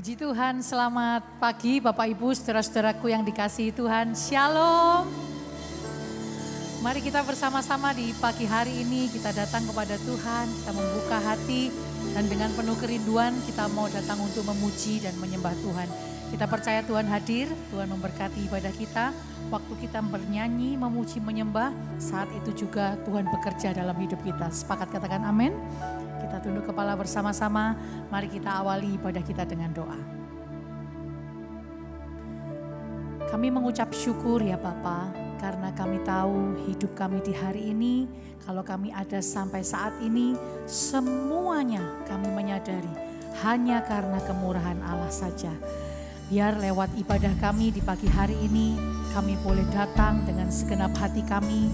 Puji Tuhan, selamat pagi Bapak Ibu, saudara-saudaraku yang dikasihi Tuhan. Shalom. Mari kita bersama-sama di pagi hari ini kita datang kepada Tuhan, kita membuka hati dan dengan penuh kerinduan kita mau datang untuk memuji dan menyembah Tuhan. Kita percaya Tuhan hadir, Tuhan memberkati ibadah kita. Waktu kita bernyanyi, memuji, menyembah, saat itu juga Tuhan bekerja dalam hidup kita. Sepakat katakan amin. Kita tunduk kepala bersama-sama, mari kita awali ibadah kita dengan doa. Kami mengucap syukur ya Bapa, karena kami tahu hidup kami di hari ini, kalau kami ada sampai saat ini, semuanya kami menyadari hanya karena kemurahan Allah saja. Biar lewat ibadah kami di pagi hari ini, kami boleh datang dengan segenap hati kami,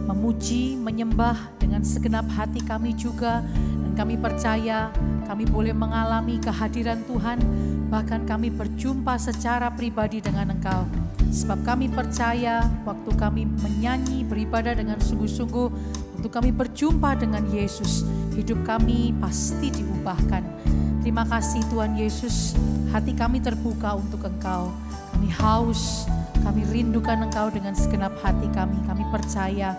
memuji, menyembah dengan segenap hati kami juga. Kami percaya kami boleh mengalami kehadiran Tuhan, bahkan kami berjumpa secara pribadi dengan Engkau. Sebab kami percaya waktu kami menyanyi beribadah dengan sungguh-sungguh, waktu kami berjumpa dengan Yesus, hidup kami pasti diubahkan. Terima kasih Tuhan Yesus, hati kami terbuka untuk Engkau. Kami haus, kami rindukan Engkau dengan segenap hati kami. Kami percaya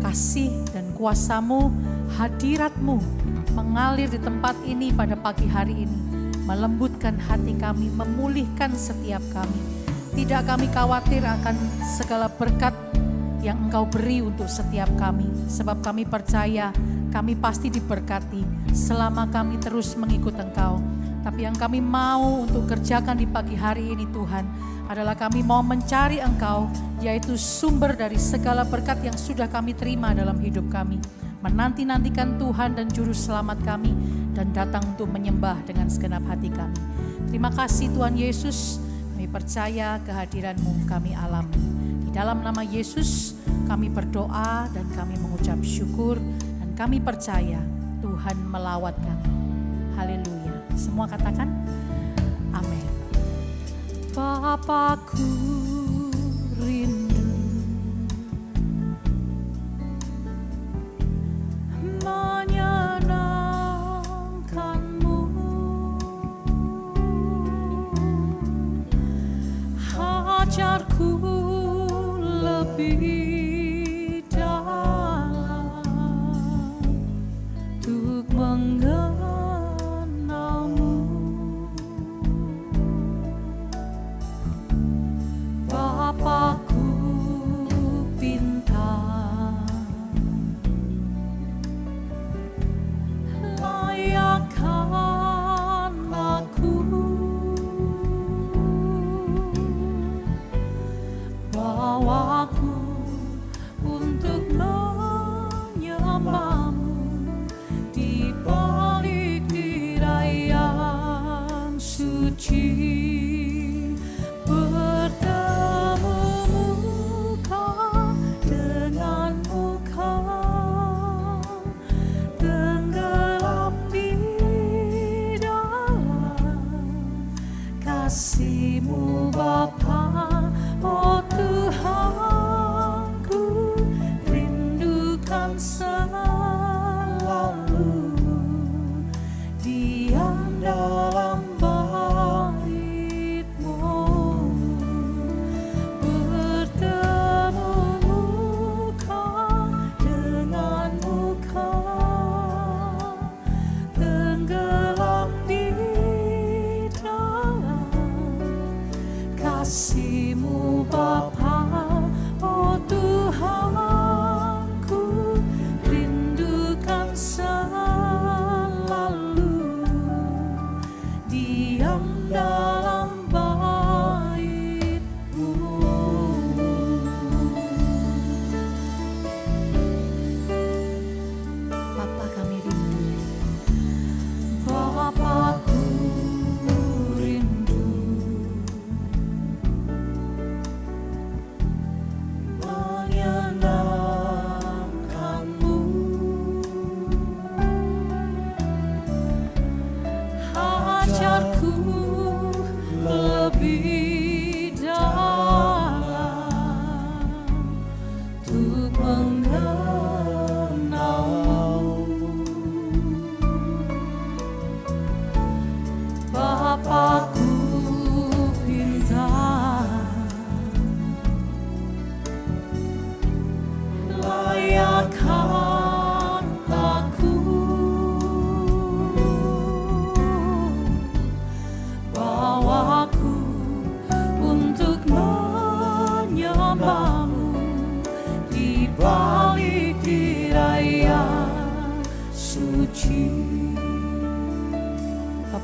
kasih dan kuasa-Mu, hadirat-Mu mengalir di tempat ini pada pagi hari ini, melembutkan hati kami, memulihkan setiap kami. Tidak kami khawatir akan segala berkat yang Engkau beri untuk setiap kami, sebab kami percaya kami pasti diberkati selama kami terus mengikut Engkau. Tapi yang kami mau untuk kerjakan di pagi hari ini Tuhan, adalah kami mau mencari Engkau, yaitu sumber dari segala berkat yang sudah kami terima dalam hidup kami. Menanti-nantikan Tuhan dan Juru Selamat kami dan datang untuk menyembah dengan segenap hati kami. Terima kasih Tuhan Yesus, kami percaya kehadiran-Mu kami alami. Di dalam nama Yesus kami berdoa dan kami mengucap syukur dan kami percaya Tuhan melawat kami. Haleluya. Semua katakan amin. Bapakku rindu menyenangkan-Mu, ajarku lebih dalam untuk mengenal-Mu. Bapakku pintar, layakkan aku, bawaku untuk menyembah-Mu di balik tirai yang suci. Kasih-Mu Bapa, oh Tuhanku, rindukan selalu diam dalam bait-Mu, bertemu muka dengan muka, tenggelam di kasih-Mu Bapa, oh Tuhanku, rindukan selalu diam dalam bait-Mu. Bapa kami rindu, Bapakku rindu menyenangkan-Mu, ajarku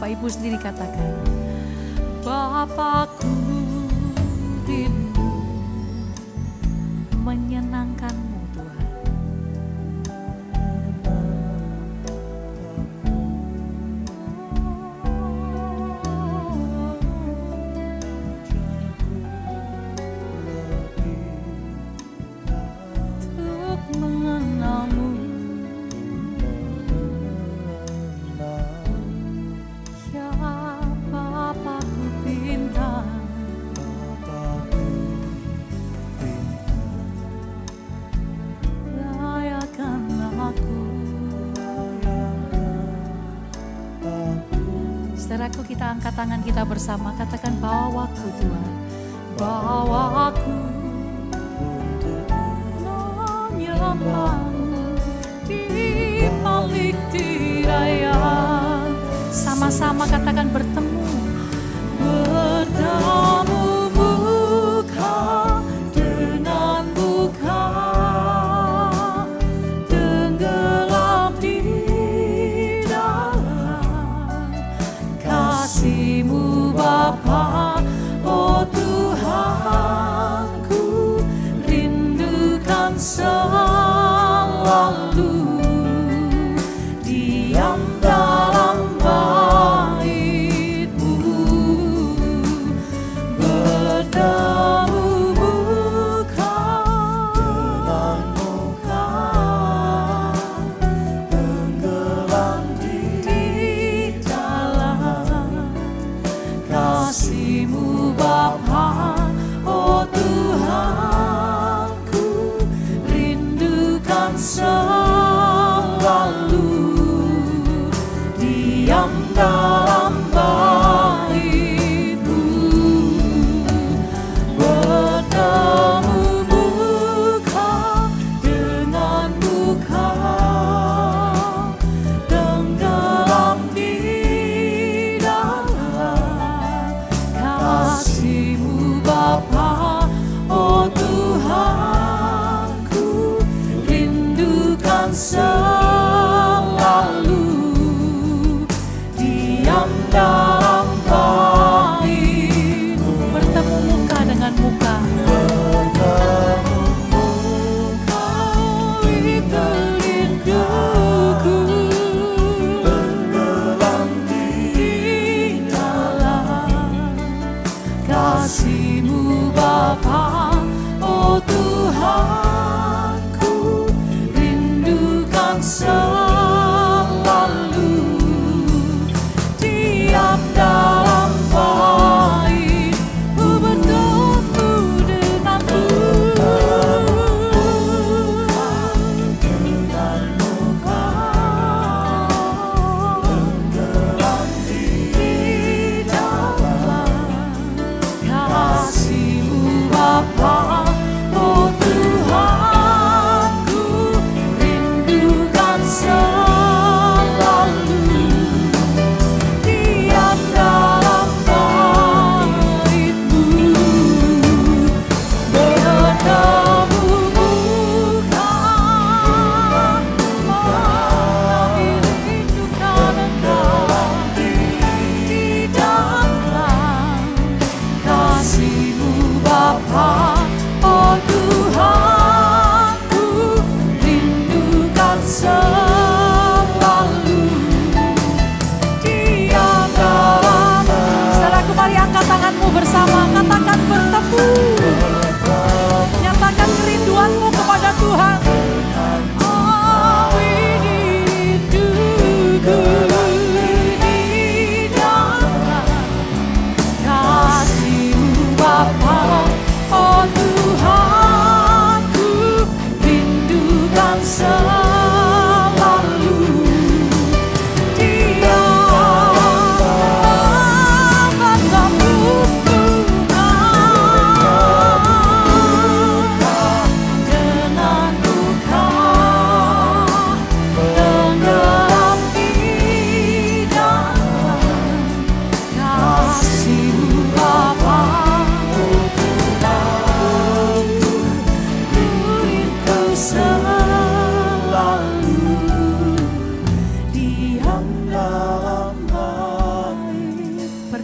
Bapak Ibu sendiri katakan, Bapakku rindu menyenangkan-Mu Tuhan. Untuk mengenal-Mu, ya Bapakku bintang, layakan aku. Saudaraku, kita angkat tangan kita bersama, katakan, bawaku Tuhan, bawaku menyembah-Mu di balik tirai. Sama-sama katakan, bertemu muka dengan muka, tenggelam di dalam kasih-Mu Bapa. Oh Tuhanku, rindukan selalu diam dalam bait-Mu, bertemu muka dengan muka, tenggelam di dalam kasih-Mu Bapa. Oh Tuhanku, rindukan selalu diam dalam bait-Mu, bertemu muka dengan muka, tenggelam di dalam kasih-Mu Bapa. Oh Tuhanku, rindukan selalu diam dalam bait-Mu, bertemu muka dengan muka, bertemu muka, itu rinduku, tenggelam di dalam kasih-Mu Bapa. Oh Tuhanku, rindukan selalu diam dalam bait-Mu, bertemu dengan muka dengan muka, tenggelam di dalam kasih-Mu Bapa. Oh Tuhanku, rindukan selalu diam dalam bait-Mu, bertemu muka. Kami rindukan Engkau di dalam kasih-Mu Bapa. Oh Tuhanku, rindukan selalu diam dalam. Saudaraku, mari angkat tanganmu bersama, katakan, bertemu. Nyatakan kerinduanmu kepada Tuhan. Oh, rinduku di dalam kasih-Mu Bapa. Oh Tuhanku, rindukan selalu diam dalam bait-Mu,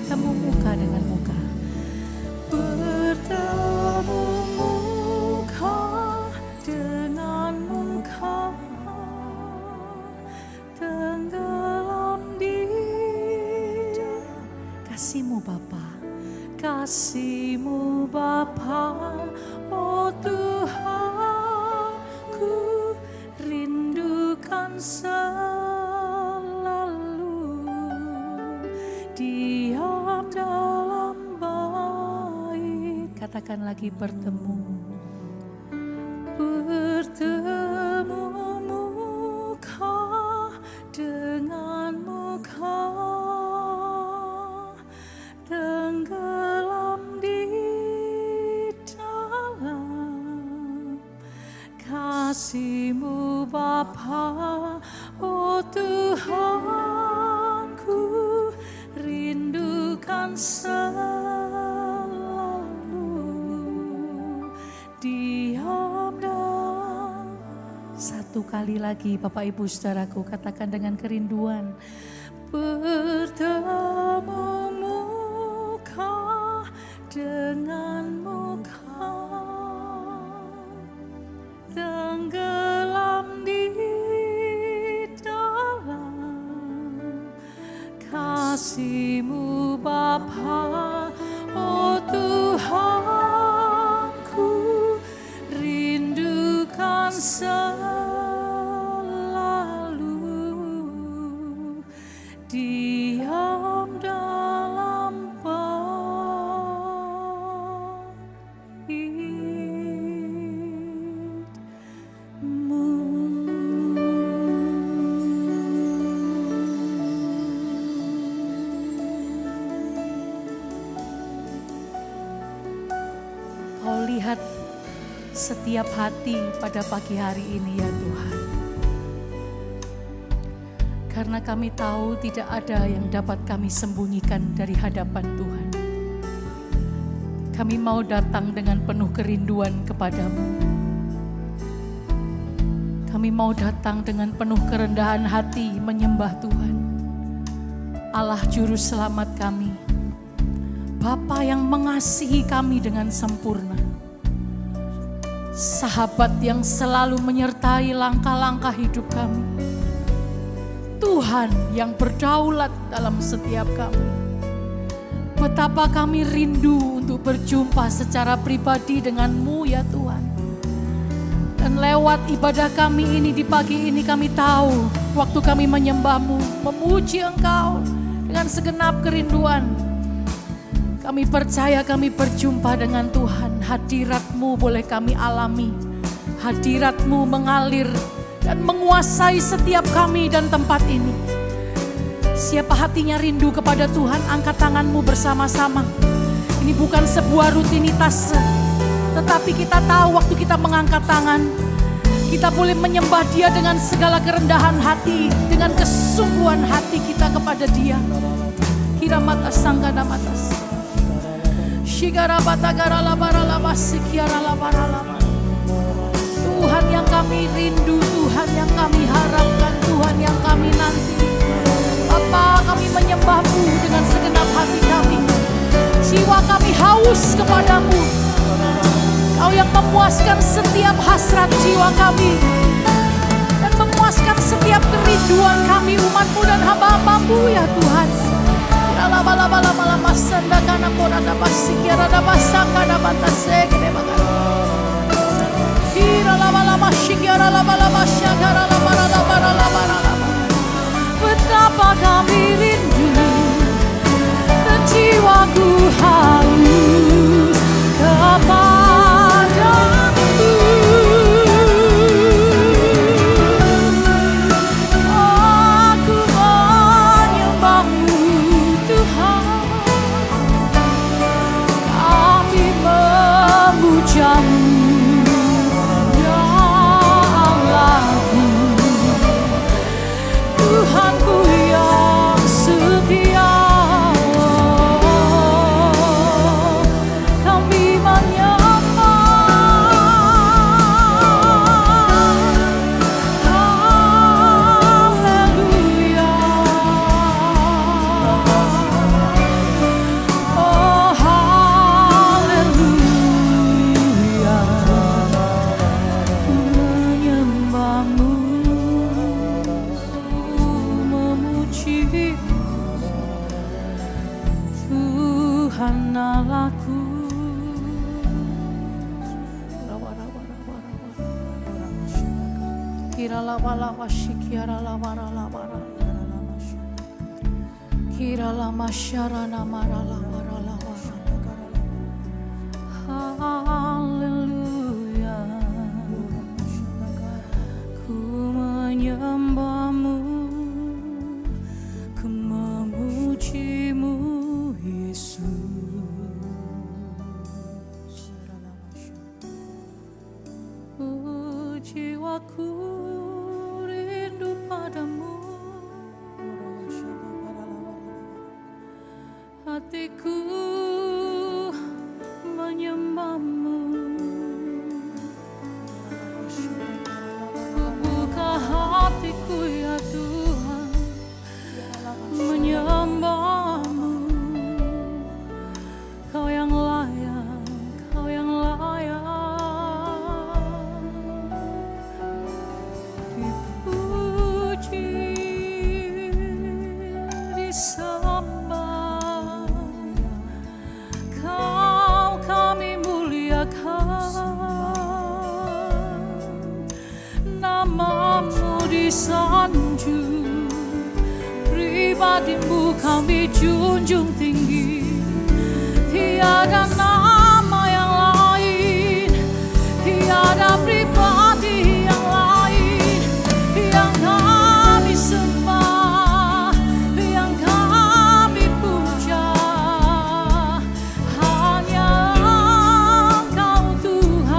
bertemu muka dengan muka. Bertemu muka dengan muka, tenggelam di kasih-Mu Bapa, kasih-Mu Bapa, oh Tuhan, ku rindukan selalu diam dalam bait. Katakan lagi, bertemu muka dengan muka, tenggelam di dalam kasih-Mu Bapa, oh Tuhan, ku rindukan selalu diam dalam. Satu kali lagi Bapak Ibu Saudaraku, katakan dengan kerinduan, bertemu muka dengan muka, tenggelam di dalam kasih-Mu Bapa, oh Tuhan, ku rindukan selalu diam dalam bait-Mu. Kau lihat setiap hati pada pagi hari ini ya Tuhan. Karena kami tahu tidak ada yang dapat kami sembunyikan dari hadapan Tuhan. Kami mau datang dengan penuh kerinduan kepadamu. Kami mau datang dengan penuh kerendahan hati menyembah Tuhan. Allah Juru Selamat kami, Bapa yang mengasihi kami dengan sempurna, sahabat yang selalu menyertai langkah-langkah hidup kami, Tuhan yang berdaulat dalam setiap kami. Betapa kami rindu untuk berjumpa secara pribadi dengan-Mu ya Tuhan. Dan lewat ibadah kami ini di pagi ini, kami tahu waktu kami menyembah-Mu, memuji Engkau dengan segenap kerinduan, kami percaya kami berjumpa dengan Tuhan. Hadirat-Mu boleh kami alami, hadirat-Mu mengalir dan menguasai setiap kami dan tempat ini. Siapa hatinya rindu kepada Tuhan, angkat tanganmu bersama-sama. Ini bukan sebuah rutinitas, tetapi kita tahu waktu kita mengangkat tangan, kita boleh menyembah Dia dengan segala kerendahan hati, dengan kesungguhan hati kita kepada Dia. Kira mata sangkana matas, shigara batagara labara laba sikiara labara laba. Tuhan yang kami rindu, Tuhan yang kami harapkan, Tuhan yang kami nanti. Bapa, kami menyembah-Mu dengan segenap hati kami. Jiwa kami haus kepadamu. Kau yang memuaskan setiap hasrat jiwa kami dan memuaskan setiap kerinduan kami, umat-Mu dan hamba-hamba-Mu ya Tuhan. Lama-lama sandakana korada basikira da basaka da batase gede bagar. Kira lama-lama shikira lama-lama syakara lama-lama. Betapa kami rindu dan jiwaku haus kepadamu. Aku menyembah-Mu Tuhan, kami memuja-Mu ya Allahku, Tuhanku yang setia. Tuhan Allahku. Kira lava shikiara lava lava. Kira lama syarana mara lava lava. Haleluya. Ku menyembahmu, ku memujimu Yesus. Jiwaku rindu padamu, hatiku menyembahmu. Buka hatiku ya Tuhan, menyembahmu. Kau yang layak, kau yang layak dipuji, disembah. Kau kami muliakan, namamu disanjung, pribadimu kami junjung tinggi. Tiada nama yang lain, tiada pribadi yang lain yang kami sembah, yang kami puja. Hanya Engkau Tuhan,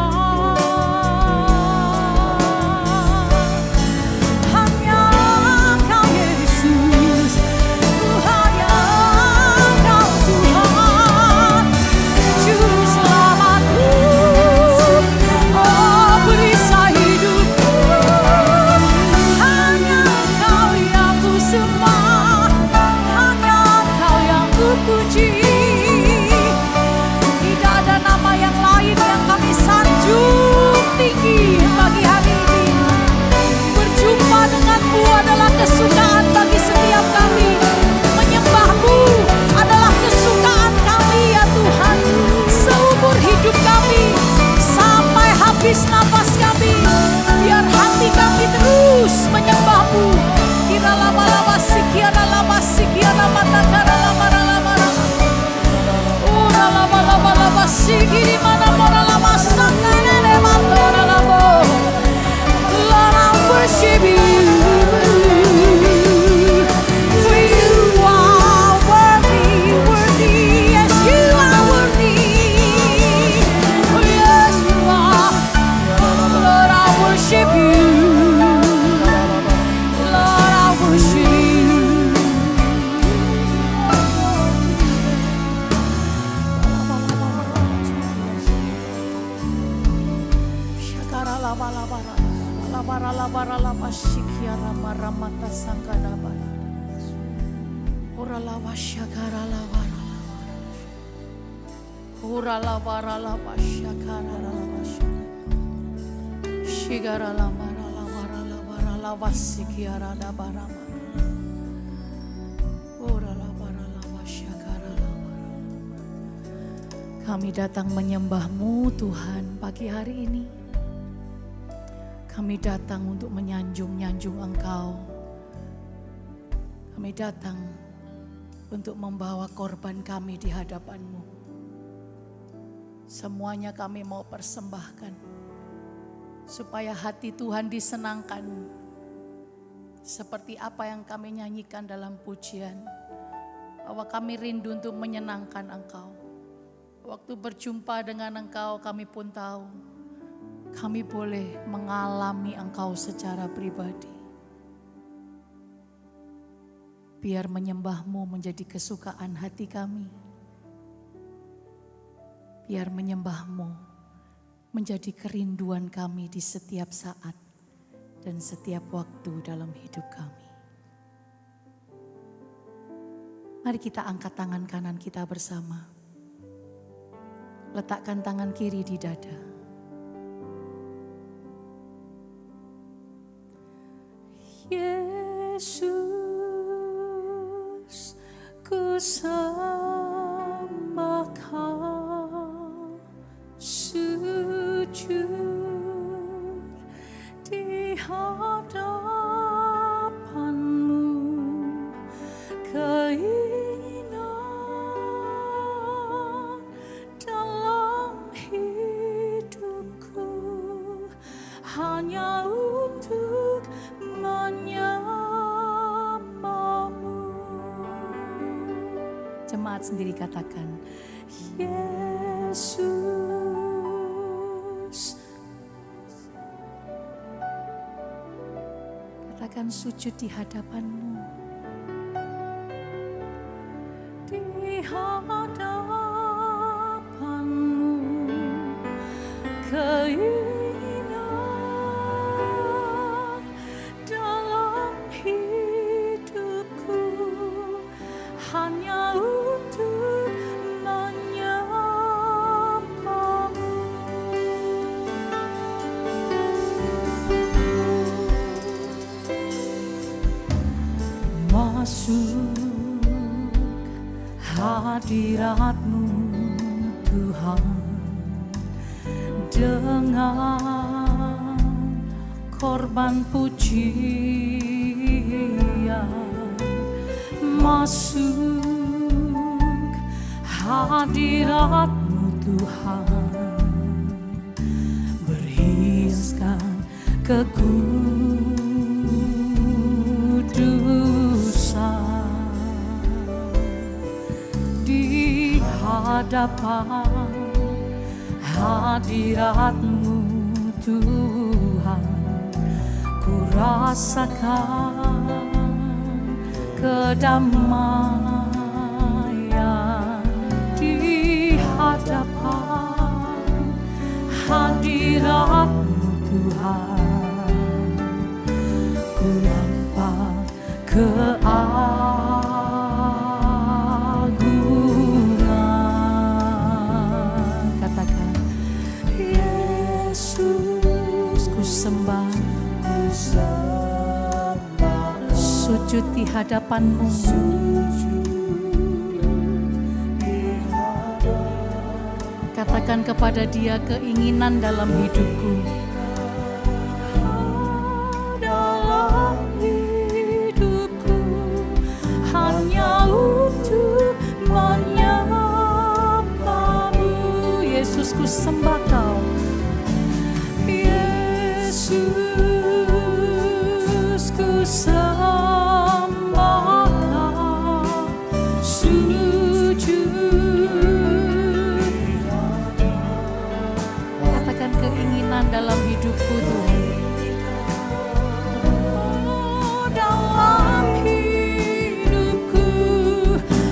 hanya Engkau Yesus, hanya Engkau Tuhan, Juru Selamatku, oh perisai hidupku. Hanya Engkau yang ku sembah, hanya Engkau yang ku puji. Tidak ada nama yang lain yang kami sanjung tinggi pagi hari ini. Berjumpa denganmu adalah kesukaan bagi setiap kami. Menyembahmu adalah kesukaan kami ya Tuhan. Seumur hidup kami, sampai habis nafas kami, biar hati kami terus menyembahmu. Kira lama-lama sikiana lama sikiana mata kara lama-lama. Ora lama-lama sikiri mana mora lama sangane ne mandora lama. Lord, I worship you. For you are worthy, worthy, yes you are worthy. Oh yes you are. Lord, I worship you. Lord, I worship you. Syakara laba laba labara labara laba shikiara maramata sangkada bara. Ora lava syakara labara laba. Ora labara laba syakara laba. Shigara labara labara labara laba sikiara labara. Ora labara laba syakara labara. Kami datang menyembahmu Tuhan pagi hari ini. Kami datang untuk menyanjung-nyanjung Engkau. Kami datang untuk membawa korban kami di hadapan-Mu. Semuanya kami mau persembahkan, supaya hati Tuhan disenangkan. Seperti apa yang kami nyanyikan dalam pujian, bahwa kami rindu untuk menyenangkan Engkau. Waktu berjumpa dengan Engkau kami pun tahu, kami boleh mengalami Engkau secara pribadi. Biar menyembah-Mu menjadi kesukaan hati kami. Biar menyembah-Mu menjadi kerinduan kami di setiap saat dan setiap waktu dalam hidup kami. Mari kita angkat tangan kanan kita bersama. Letakkan tangan kiri di dada. Yesus, ku sembah. hanya untuk menyembahmu. Jemaat sendiri katakan, Yesus. Katakan sujud di hadapanmu. Di hadapanmu keinginan dalam hidupku hanya untuk menyembahmu. Masuk hadirat-Mu Tuhan dengan korban pujian. Masuk hadirat-Mu Tuhan, berhiaskan kekudusan. Di hadapan hadirat-Mu Tuhan, ku rasakan kedamaian. Di hadapan hadirat-Mu Tuhan, ku nampak keagungan. Katakan, Yesus, ku sembah, sujud di hadapan-Mu. Katakan kepada Dia keinginan dalam hidupku. Dalam hidupku hanya untuk menyembah-Mu. Yesus, ku sembah Kau. Yesus, ku sembah Kau. Sujud. Katakan keinginan dalam hidupku Tuhan. Dalam hidupku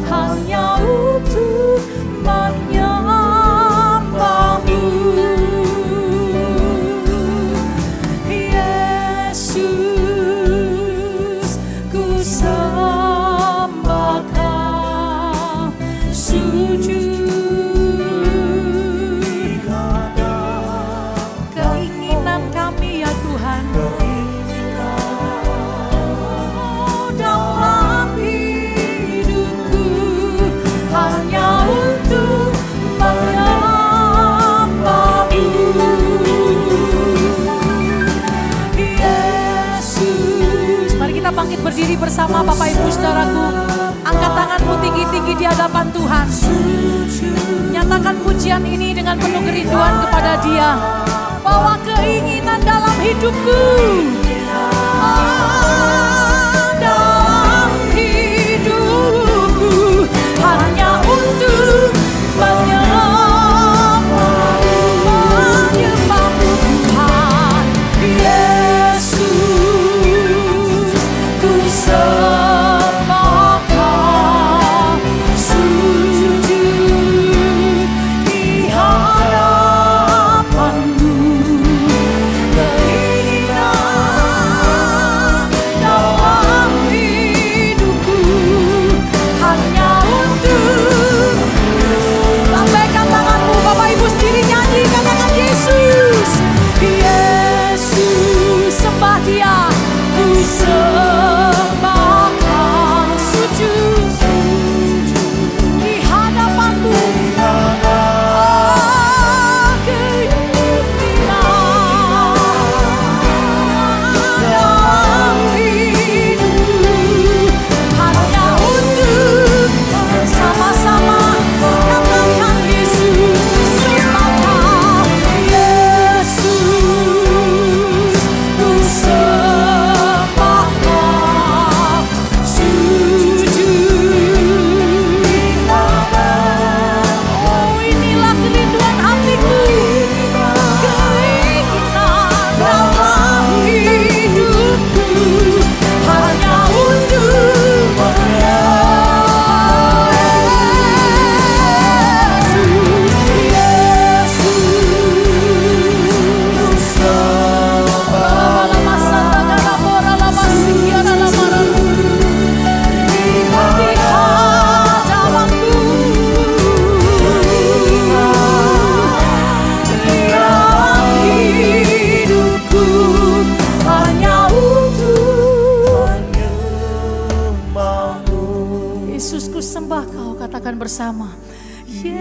hanya untuk menyembah-Mu. Yesus, ku sembah Kau. Sujud. Keinginan kami ya Tuhan, dalam hidupku hanya untuk menyembah-Mu. Yesus, mari kita bangkit berdiri bersama Bapak Ibu Saudaraku. Angkat tanganmu tinggi-tinggi di hadapan Tuhan. Nyatakan pujian ini dengan penuh kerinduan kepada Dia. Bawa keinginan dalam hidupku. Dalam hidupku hanya untuk menyembah-Mu Tuhan. Yesus, ku sembah Kau. Sujud di hadapan-Mu. Keinginan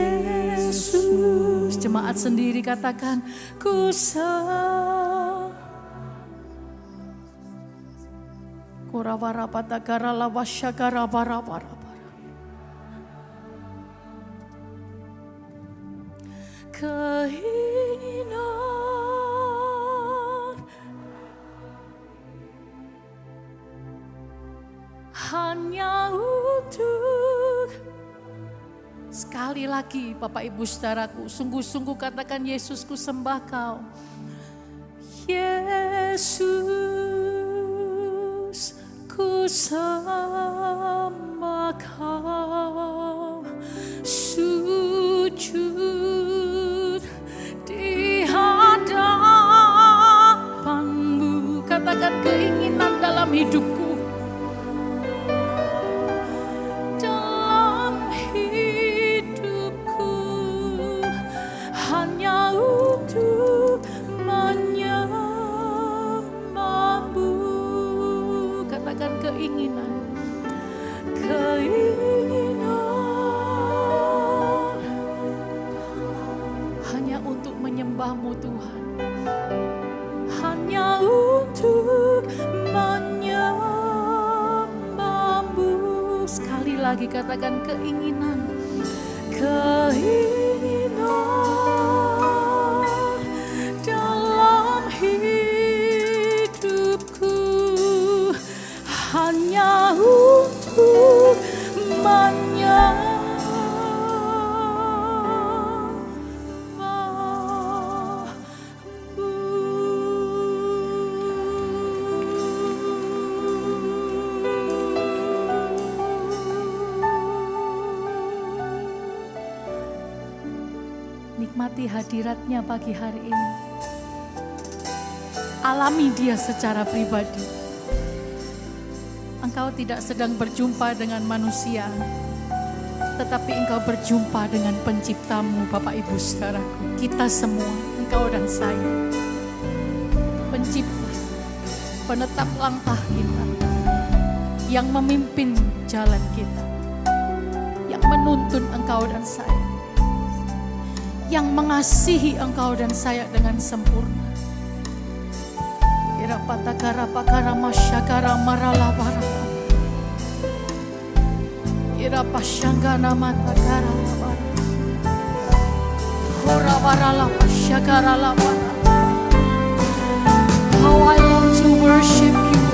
Yesus. Jemaat sendiri katakan, ku keinginan hanya untuk. Sekali lagi Bapak Ibu Saudaraku, sungguh-sungguh katakan, Yesusku sembah Kau. Yesus, ku sembah Kau, sujud di hadapan-Mu. Katakan keinginan dalam hidupku, dalam hidupku hanya untuk menyembah-Mu. Katakan keinginan hanya untuk menyembah-Mu Tuhan, hanya untuk menyembah-Mu. Sekali lagi katakan keinginan dalam hidupku hanya untuk menyembah-Mu. Nikmati hadiratnya pagi hari ini. Alami Dia secara pribadi. Engkau tidak sedang berjumpa dengan manusia, tetapi engkau berjumpa dengan penciptamu, Bapak Ibu Saudaraku. Kita semua, engkau dan saya, pencipta, penetap langkah kita, yang memimpin jalan kita, yang menuntun engkau dan saya, yang mengasihi engkau dan saya dengan sempurna. Irapatakara pakara masyakara maralabara, irapasyangana matakara labara, horabarala masyakara labara. How I long to worship you,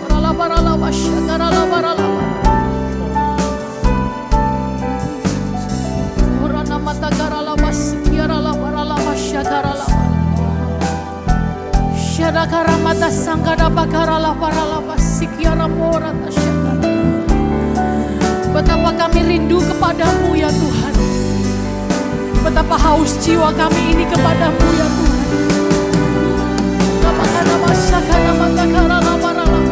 Oralabarala masyakara labara labara, horana matakara labas kiara labara labasyakara labara. Syadakara mata sangkada bakara lapara lapas sikiara mora tasyakara. Betapa kami rindu kepadamu ya Tuhan. Betapa haus jiwa kami ini kepadamu ya Tuhan. Lapakana masyakana matakara lapara lapa,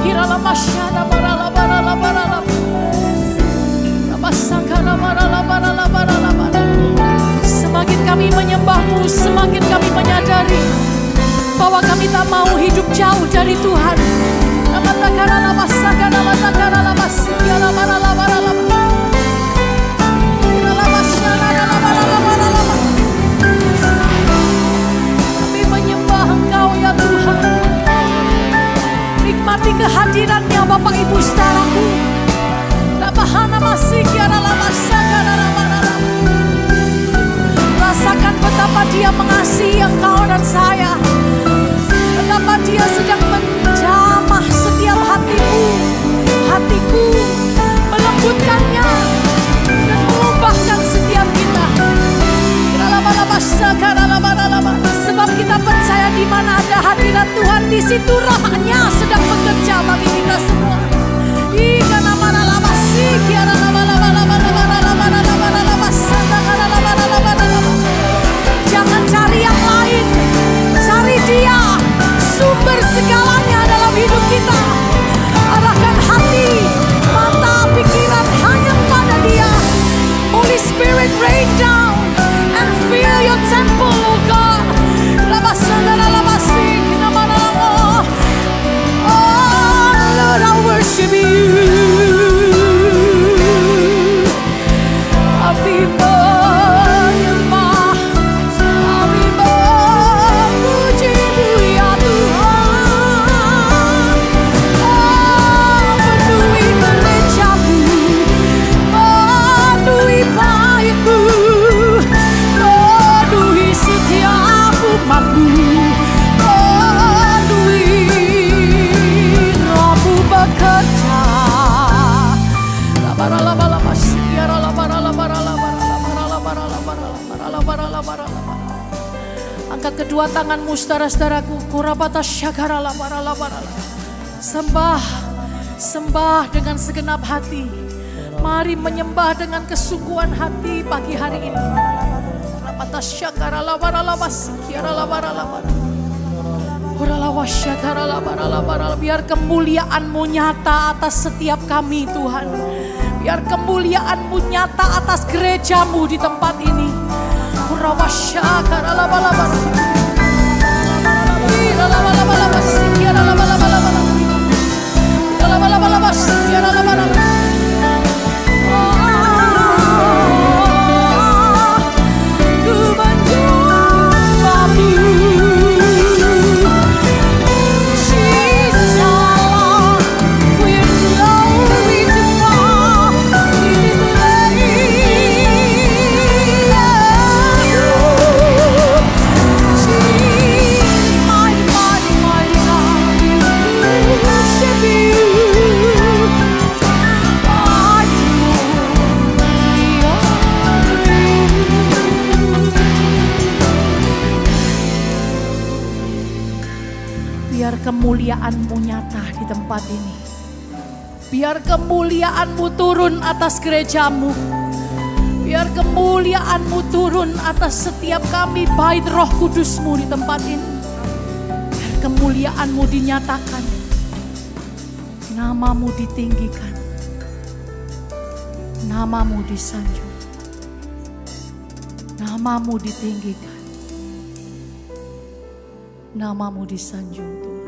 kira lama syada para lapara lapara lapa, lapas sangkana para lapara lapara lapara. Semakin kami menyembah-Mu, semakin kami menyadari bahwa kami tak mau hidup jauh dari Tuhan. Kami menyembah Engkau ya Tuhan. Nikmati kehadiran-Nya Bapak Ibu Saudaraku. Rasakan betapa Dia mengasihi engkau dan saya. Betapa Dia sedang menjamah setiap hatiku, melembutkannya dan mengubahkan setiap kita. Sebab kita percaya di mana ada hadirat Tuhan, di situ Roh-Nya sedang bekerja bagi kita semua. Jangan cari yang lain, cari Dia, sumber segalanya dalam hidup kita. Arahkan hati, mata, pikiran hanya pada Dia. Holy Spirit rain down and fill your temple, oh God. Oh Lord, I worship Angkat kedua tanganmu saudara-saudaraku. Kurabata syakara labara labara. Sembah dengan segenap hati. Mari menyembah dengan kesungguhan hati pagi hari ini. Kurabata syakara labara labas. Kiara labara labara. Kuralawa syakara labara labara. Biar kemuliaan-Mu nyata atas setiap kami Tuhan. Biar kemuliaan-Mu nyata atas gereja-Mu di tempat ini. Biar kemuliaan-Mu nyata di tempat ini. Biar kemuliaan-Mu turun atas gereja-Mu. Biar kemuliaan-Mu turun atas setiap kami bait Roh Kudus-Mu di tempat ini. Biar kemuliaan-Mu dinyatakan. Nama-Mu ditinggikan. Nama-Mu disanjung. Nama-Mu ditinggikan. Nama-Mu disanjung Tuhan.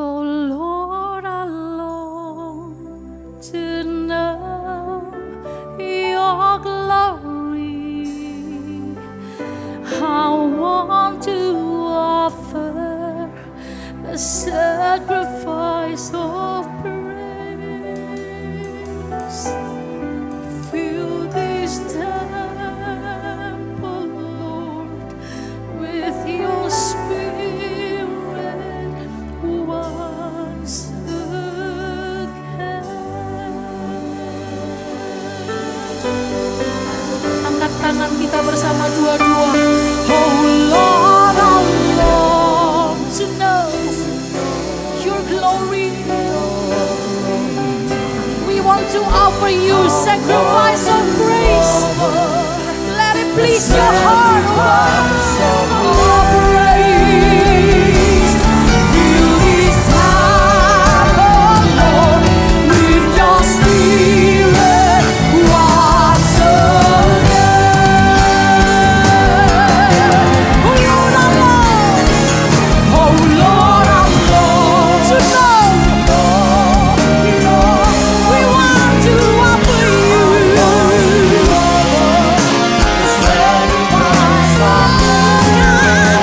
Oh Lord, I long to know Your glory. I want to offer a sacrifice of praise. Fill this temple, Lord, with Your Spirit once again. Angkat tangan kita bersama dua-dua. Oh Lord, I long to know Your glory. We want to offer You sacrifice of praise. Let it please Your heart. Oh, praise. Fill this temple, Lord, with Your Spirit once again. Oh Lord, I long. Oh Lord, I long to know. We want to offer You sacrifice of praise.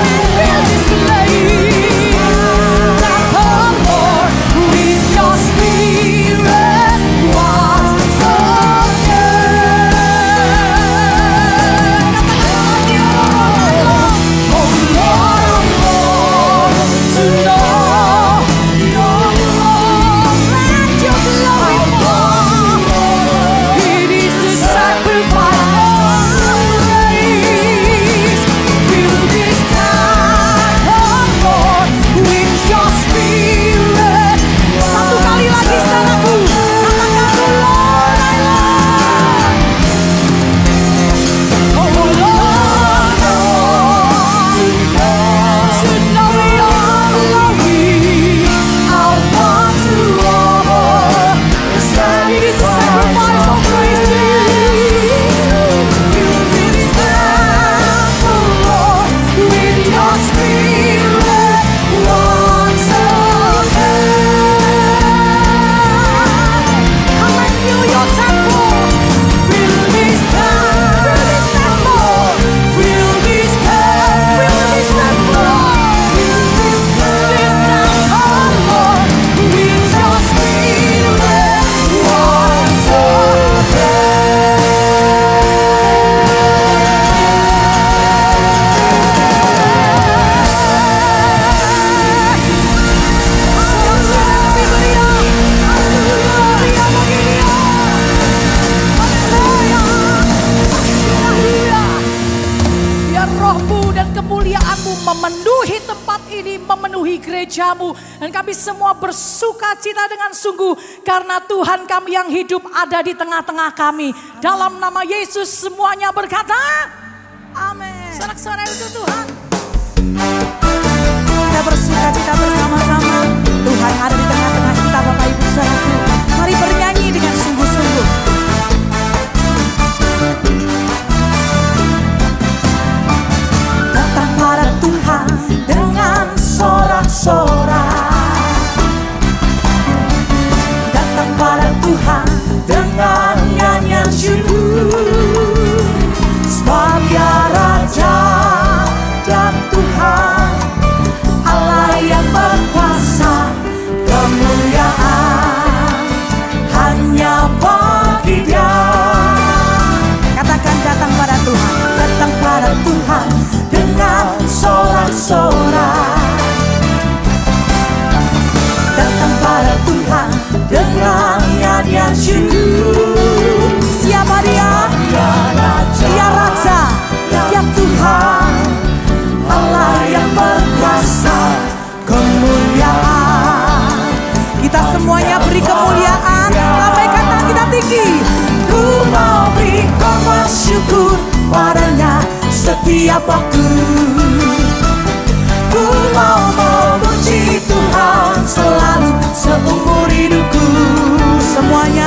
gerejamu. Dan kami semua bersuka cita dengan sungguh karena Tuhan kami yang hidup ada di tengah-tengah kami. Dalam nama Yesus semuanya berkata, amin. Sorak-sorai untuk Tuhan. Kita bersuka cita bersama-sama. Tuhan ada di tengah-tengah kita, Bapak Ibu Saudaraku. Mari bernyanyi dengan sungguh-sungguh. Datang pada Tuhan dengan sorak-sorak. Datang pada Tuhan dengan nyanyian syukur. Sebab Dia Raja dan Tuhan, Allah yang berkuasa, kemuliaan hanya bagi Dia. Katakan datang pada Tuhan, datang pada Tuhan dengan sorak-sorak. Datang pada Tuhan dengan nyanyian syukur. Siapa Dia? Dia Raja, Dia Tuhan, Allah yang berkuasa, kemuliaan. Kita semuanya beri kemuliaan. Lambaikan tangan kita tinggi. Ku mau beri korban syukur padanya setiap waktu. Ku mau memuji Tuhan selalu seumur hidupku. Semuanya.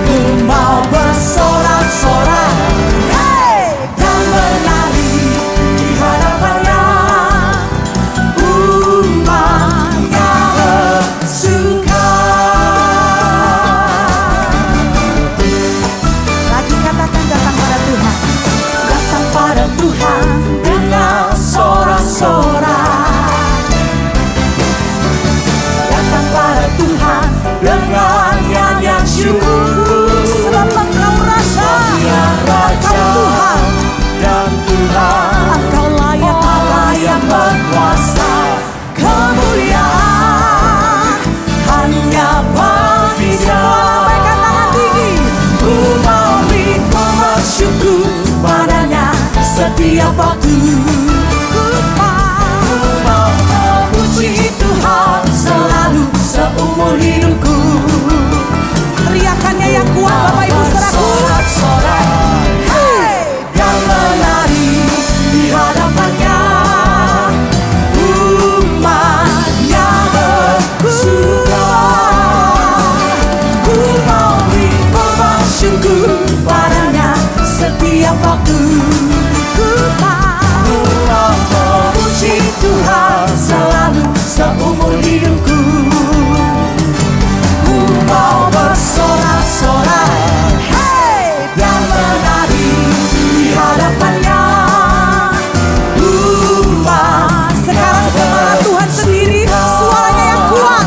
Ku mau bersorak-sorak, hey, dan menari di hadapannya. Umatnya bersuka. Lagi katakan datang pada Tuhan. Datang pada Tuhan dengan sorak-sorak. Datang pada Tuhan dengan nyanyian syukur. Sebab Engkau Raja, Engkau Tuhan dan Tuhan, Engkau layak, Engkau yang berkuasa, kemuliaan hanya bagi Dia. Lambaikan tangan tinggi. Ku mau beri korban syukur padanya setiap waktu. Ku mau memuji Tuhan selalu seumur hidupku. Teriakannya yang kuat, Bapak Ibu Saudaraku. Hey, dan menari di hadapannya. Umatnya bersuka. Ku mau beri korban syukur padanya setiap waktu. Ku mau memuji Tuhan selalu seumur hidupku. Ku mau bersorak-sorak, hey, dan menari di hadapannya. Sekarang jemaat Tuhan sendiri, suaranya yang kuat.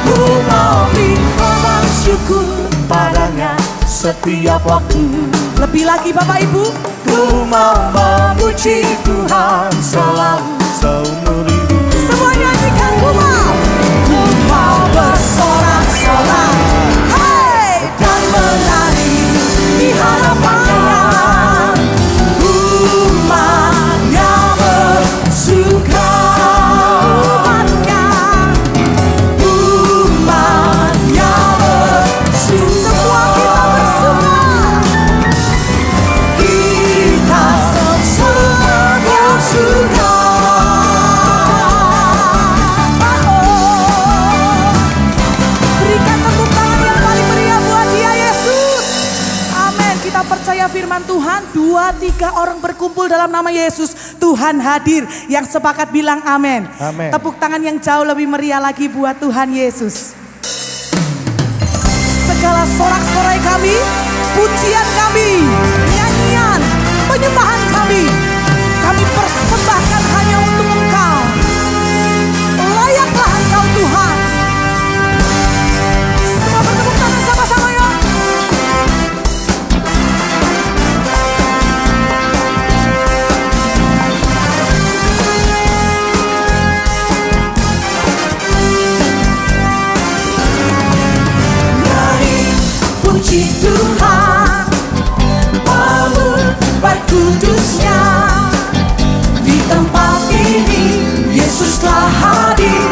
Ku mau beri korban syukur padanya setiap waktu. Lebih lagi Bapak Ibu. Ku mau memuji Tuhan selalu seumur hidup. Semua nyanyikan. Ku mau bersorak-sorak, hey, dan menari di hadapannya. Umatnya bersuka. Umatnya bersuka. Semua kita bersuka. Kita semua bersuka. Berikan tepuk tangan yang paling meriah buat Dia, Yesus. Amin. Kita percaya firman Tuhan, 2-3 orang berkumpul dalam nama Yesus, Tuhan hadir. Yang sepakat bilang amin. Amin. Tepuk tangan yang jauh lebih meriah lagi buat Tuhan Yesus. Segala sorak-sorai kami, pujian kami, nyanyian, penyembahan kami persembahkan hanya untuk Engkau. Layaklah Engkau Tuhan. Semua bertepuk tangan sama-sama ya. Mari puji Tuhan, bangun bait kudusnya. Di tempat ini Yesus telah hadir.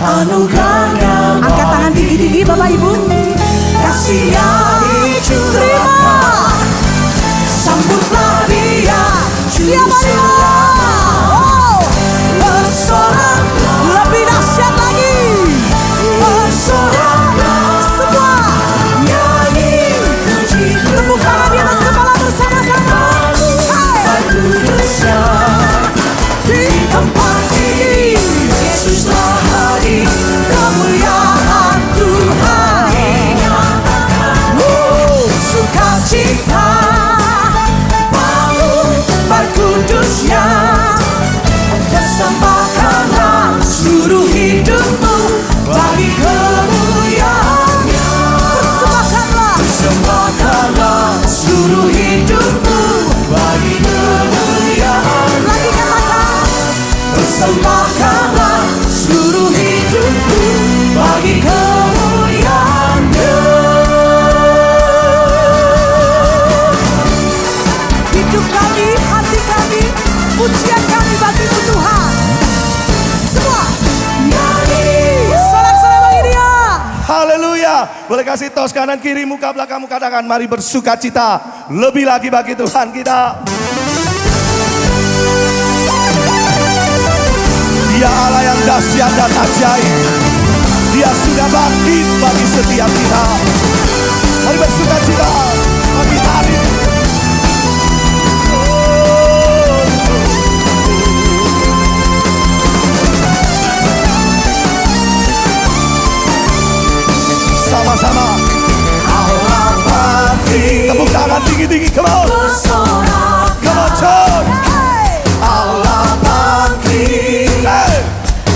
anugerahnya. Angkat tangan tinggi-tinggi Bapak Ibu. Kasih-Nya terima. Sambutlah Dia. Siapa Dia? Oh, bersorak lebih dahsyat lagi. Bersorak semua. Nyanyi. Tepuk tangan di atas kepala bersama-sama. Hai. Di tempat ini Yesuslah hadir, kemuliaan Tuhan sukacita bangun berkudusnya, persembahkanlah seluruh hidupmu bagi kemuliaannya. Persembahkanlah seluruh hidupmu bagi kemuliaan. Lagi katakan, persembahkanlah seluruh hidupku bagi kemuliaan-Nya. Hidup kami, hati kami, pujian kami bagi-Mu Tuhan. Semua nyanyi, sorak-sorai bagi Dia. Haleluya. Boleh kasih tos kanan kiri, muka belakang, katakan mari bersukacita lebih lagi bagi Tuhan kita. Dia Allah yang dahsyat dan ajaib. Dia sudah bangkit bagi setiap kita. Mari bersukacita bagi hari ini. Sama-sama. Allah bangkit. Tepuk tangan tinggi-tinggi, come on. Come on, church. Allah bangkit.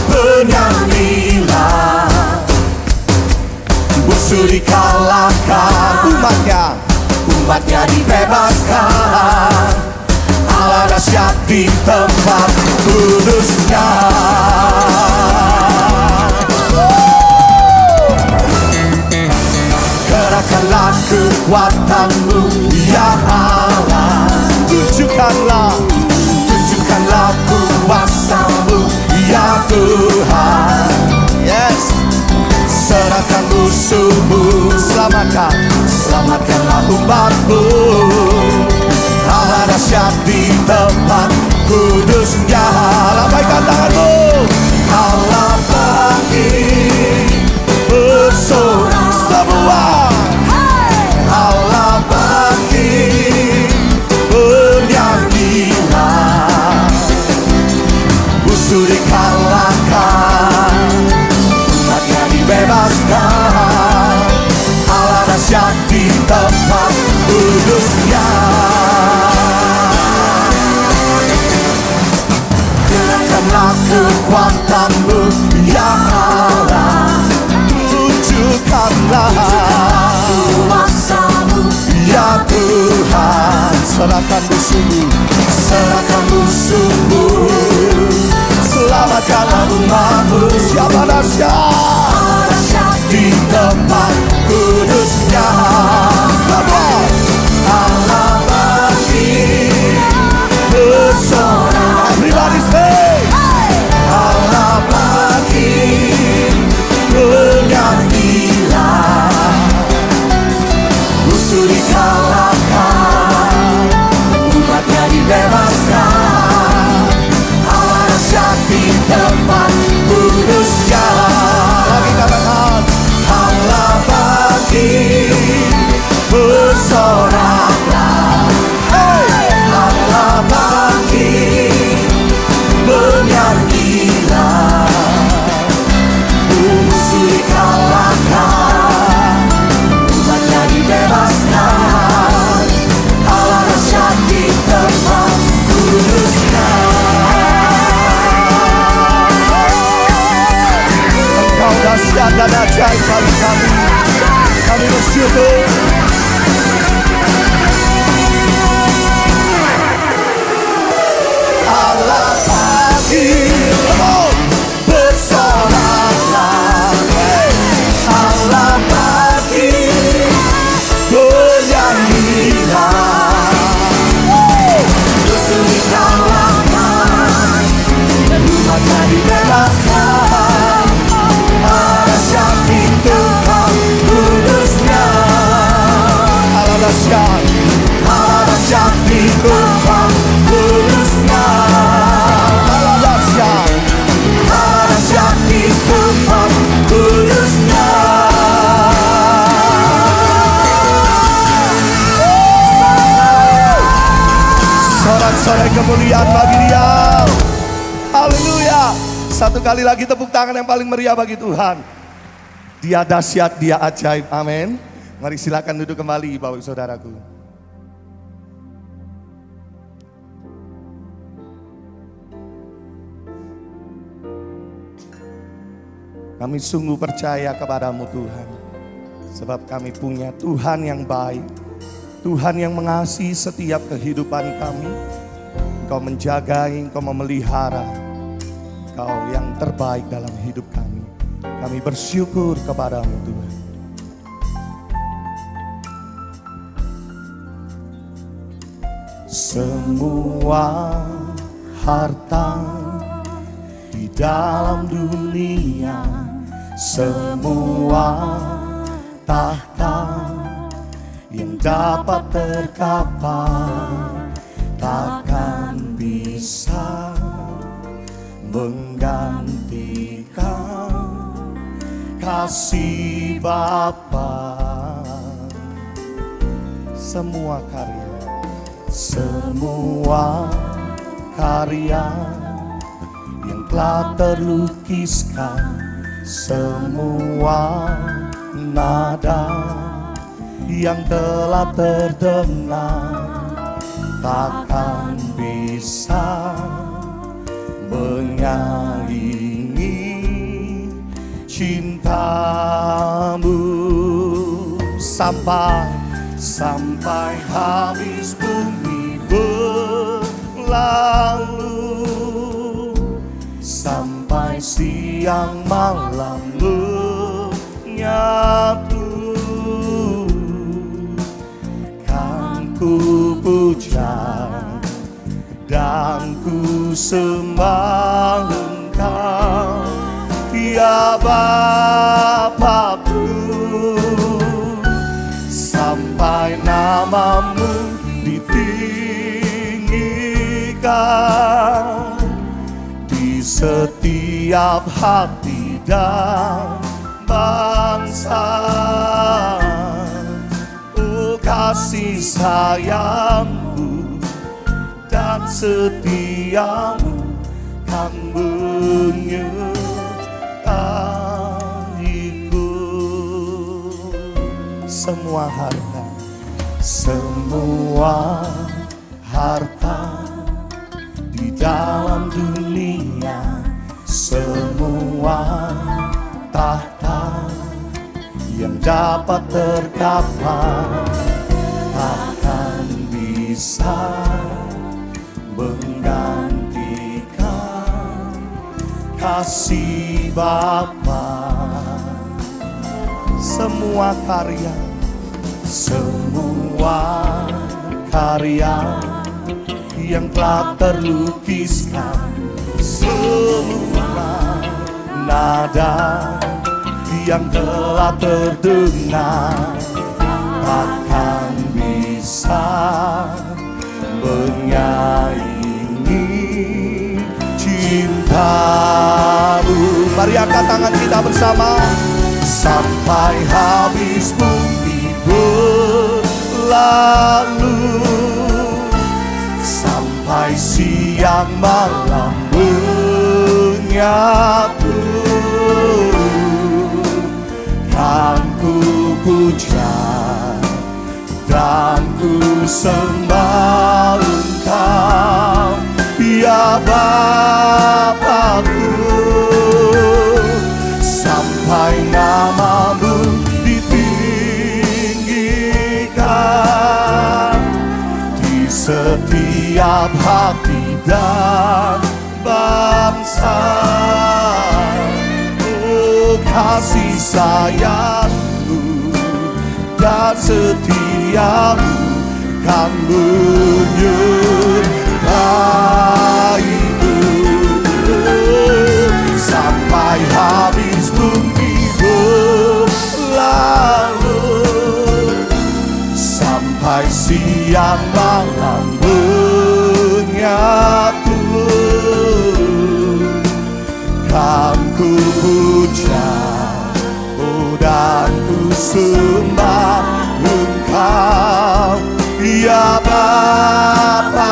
Bernyanyilah. Musuh dikalahkan. Umatnya dibebaskan. Allah dahsyat di tempat kudusnya. Gerakkanlah kekuatan-Mu ya Allah. Tunjukkanlah kuasa-Mu ya Tuhan. Yes. Serahkan musuh-Mu, selamatkanlah umat-Mu. Allah dahsyat di tempat kudusnya. Lambaikan tangan-Mu. Allah bangkit, bersorak semua. Allah bangkit, bernyanyilah. Musuh dikalahkan, umatnya dibebaskan. Allah dahsyat di tempat kudusnya. Gerakkanlah kekuatan-Mu ya Allah. Tunjukkanlah kuasa-Mu ya Tuhan. Serahkan musuh-Mu, selamatkanlah umat-Mu. Siapa dahsyat di tempat kudusnya. Semua Allah bangkit, bersorak. Everybody say, Allah bangkit, bernyanyilah. Musuh dikalahkan, umatnya dibebaskan. Allah dahsyat di tempat kudusnya. Lagi katakan, Allah bangkit, bersoraklah. Hey! Allah bangkit, bernyanyilah. Musuh dikalahkan, umatnya dibebaskan. Allah dahsyat di tempat kudusnya. Engkau dahsyat dan ajaib bagi kami. Kami bersyukur. Allah bangkit, bersoraklah. Allah bangkit, bernyanyilah. Musuh dikalahkan, dan umatnya dibebaskan. Sorak-sorai kemuliaan bagi Dia. Haleluya. Satu kali lagi tepuk tangan yang paling meriah bagi Tuhan. Dia dahsyat, Dia ajaib. Amin. Mari silakan duduk kembali Bapak Saudaraku. Kami sungguh percaya kepadamu Tuhan. Sebab kami punya Tuhan yang baik. Tuhan yang mengasihi setiap kehidupan kami. Engkau menjagai, Engkau memelihara. Engkau yang terbaik dalam hidup kami. Kami bersyukur kepadamu Tuhan. Semua harta di dalam dunia, semua tahta yang dapat terkapar takkan bisa menggantikan kasih Bapa. Semua karya yang telah terlukiskan, semua nada yang telah terdengar takkan bisa menyaingi cintamu sampai habis bumi berlalu, sampai siang malam menyatu, kan ku puja dan ku sembah Engkau, ya Bapakku, sampai namamu ditinggikan di setiap hati dan bangsa. Oh, kasih sayangmu dan setiamu kan menyertaiku. Semua harta di dalam dunia, semua tahta yang dapat terkapar takkan bisa menggantikan kasih Bapa. Semua karya yang telah terlukiskan, semua nada yang telah terdengar takkan bisa menyaingi cintamu. Mari angkat tangan kita bersama. Sampai habis bumi berlalu, sampai siang malam menyatu, kan ku puja dan ku sembah Engkau, ya Bapakku, sampai namamu ditinggikan di setiap hati dan bangsa. Oh, kasih sayangmu dan setiamu kan menyertaiku, sampai habis bumi berlalu, sampai siang malam menyatu, kan ku puja dan ku sembah Engkau, ya Bapa.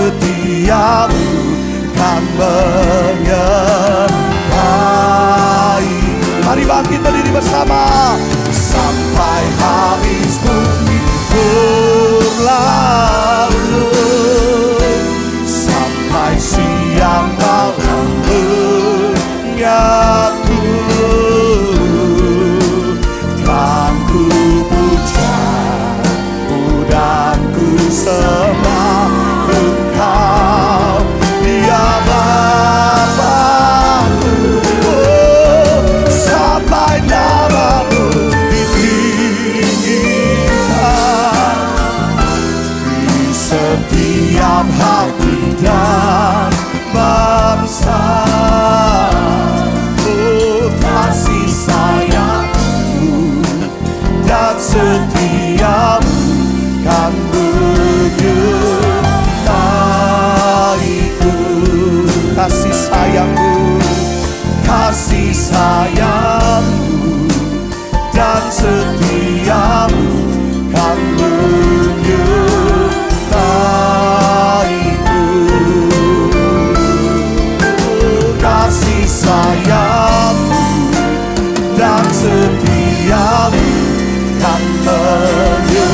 setiamu kan menyertai. Mari bangkit berdiri bersama. Sampai habis bumi berlalu, sampai siang malam menyatu, kan ku puja dan ku sembah Engkau, Dia Bapa-Ku. Oh, sampai namamu ditinggikan di setiap hati dan bangsa. Oh, kasih sayangmu dan setiamu kan menyertaiku. Kasih sayangmu, kasih sayangmu dan setiamu kan menyertaiku. Kasih sayangmu dan setiamu kan menyertaiku.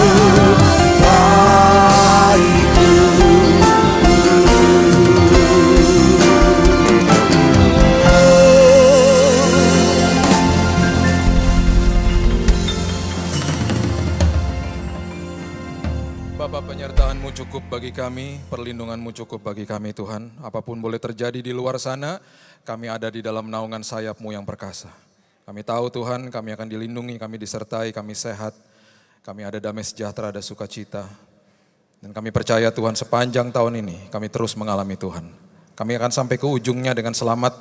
Bapa, penyertaan-Mu cukup bagi kami, perlindungan-Mu cukup bagi kami Tuhan. Apapun boleh terjadi di luar sana, kami ada di dalam naungan sayap-Mu yang perkasa. Kami tahu Tuhan, kami akan dilindungi, kami disertai, kami sehat. Kami ada damai sejahtera, ada sukacita. Dan kami percaya Tuhan sepanjang tahun ini kami terus mengalami Tuhan. Kami akan sampai ke ujungnya dengan selamat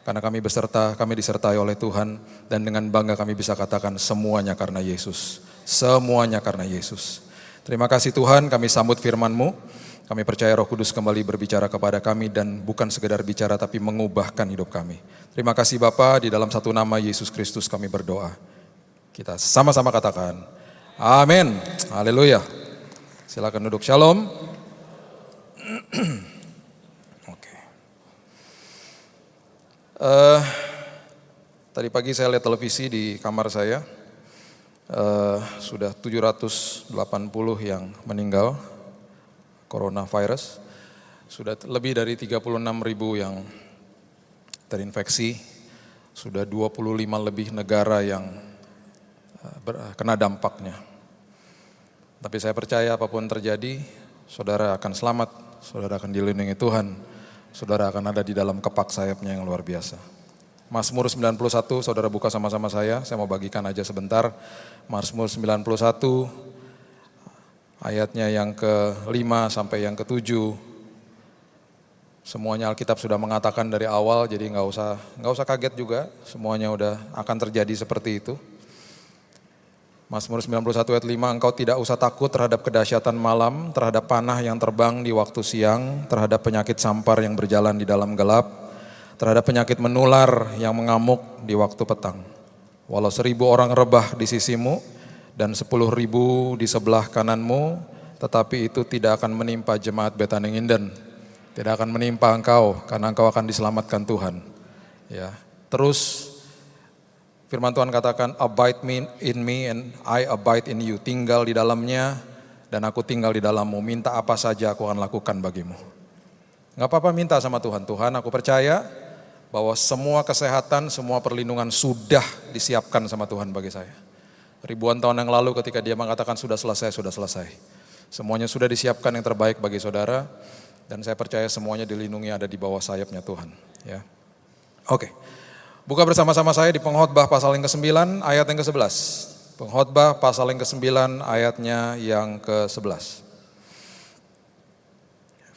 karena kami beserta, kami disertai oleh Tuhan. Dan dengan bangga kami bisa katakan semuanya karena Yesus. Semuanya karena Yesus. Terima kasih Tuhan, kami sambut firman-Mu. Kami percaya Roh Kudus kembali berbicara kepada kami dan bukan sekedar bicara tapi mengubahkan hidup kami. Terima kasih Bapa, di dalam satu nama Yesus Kristus kami berdoa. Kita sama-sama katakan, amin. Haleluya. Silakan duduk. Shalom. Oke. Tadi pagi saya lihat televisi di kamar saya. Sudah 780 yang meninggal coronavirus. Sudah lebih dari 36.000 yang terinfeksi. Sudah 25 lebih negara yang kena dampaknya. Tapi saya percaya apapun terjadi, saudara akan selamat, saudara akan dilindungi Tuhan, saudara akan ada di dalam kepak sayapnya yang luar biasa. Mazmur 91, saudara buka sama-sama saya mau bagikan aja sebentar. Mazmur 91, ayatnya yang ke-5 sampai yang ke-7. Semuanya Alkitab sudah mengatakan dari awal, jadi nggak usah kaget juga, semuanya udah akan terjadi seperti itu. Mazmur 91 ayat 5, engkau tidak usah takut terhadap kedahsyatan malam, terhadap panah yang terbang di waktu siang, terhadap penyakit sampar yang berjalan di dalam gelap, terhadap penyakit menular yang mengamuk di waktu petang. Walau 1.000 orang rebah di sisimu dan 10.000 di sebelah kananmu, tetapi itu tidak akan menimpa jemaat Betaninginden, tidak akan menimpa engkau karena engkau akan diselamatkan Tuhan. Ya, terus firman Tuhan katakan, abide in me and I abide in you. Tinggal di dalamnya dan aku tinggal di dalammu. Minta apa saja aku akan lakukan bagimu. Gak apa-apa minta sama Tuhan. Tuhan, aku percaya bahwa semua kesehatan, semua perlindungan sudah disiapkan sama Tuhan bagi saya. Ribuan tahun yang lalu ketika dia mengatakan sudah selesai, sudah selesai. Semuanya sudah disiapkan yang terbaik bagi saudara. Dan saya percaya semuanya dilindungi ada di bawah sayapnya Tuhan. Ya. Oke. Buka bersama-sama saya di Pengkhotbah pasal yang ke-9 ayat yang ke-11. Pengkhotbah pasal yang ke-9 ayatnya yang ke-11.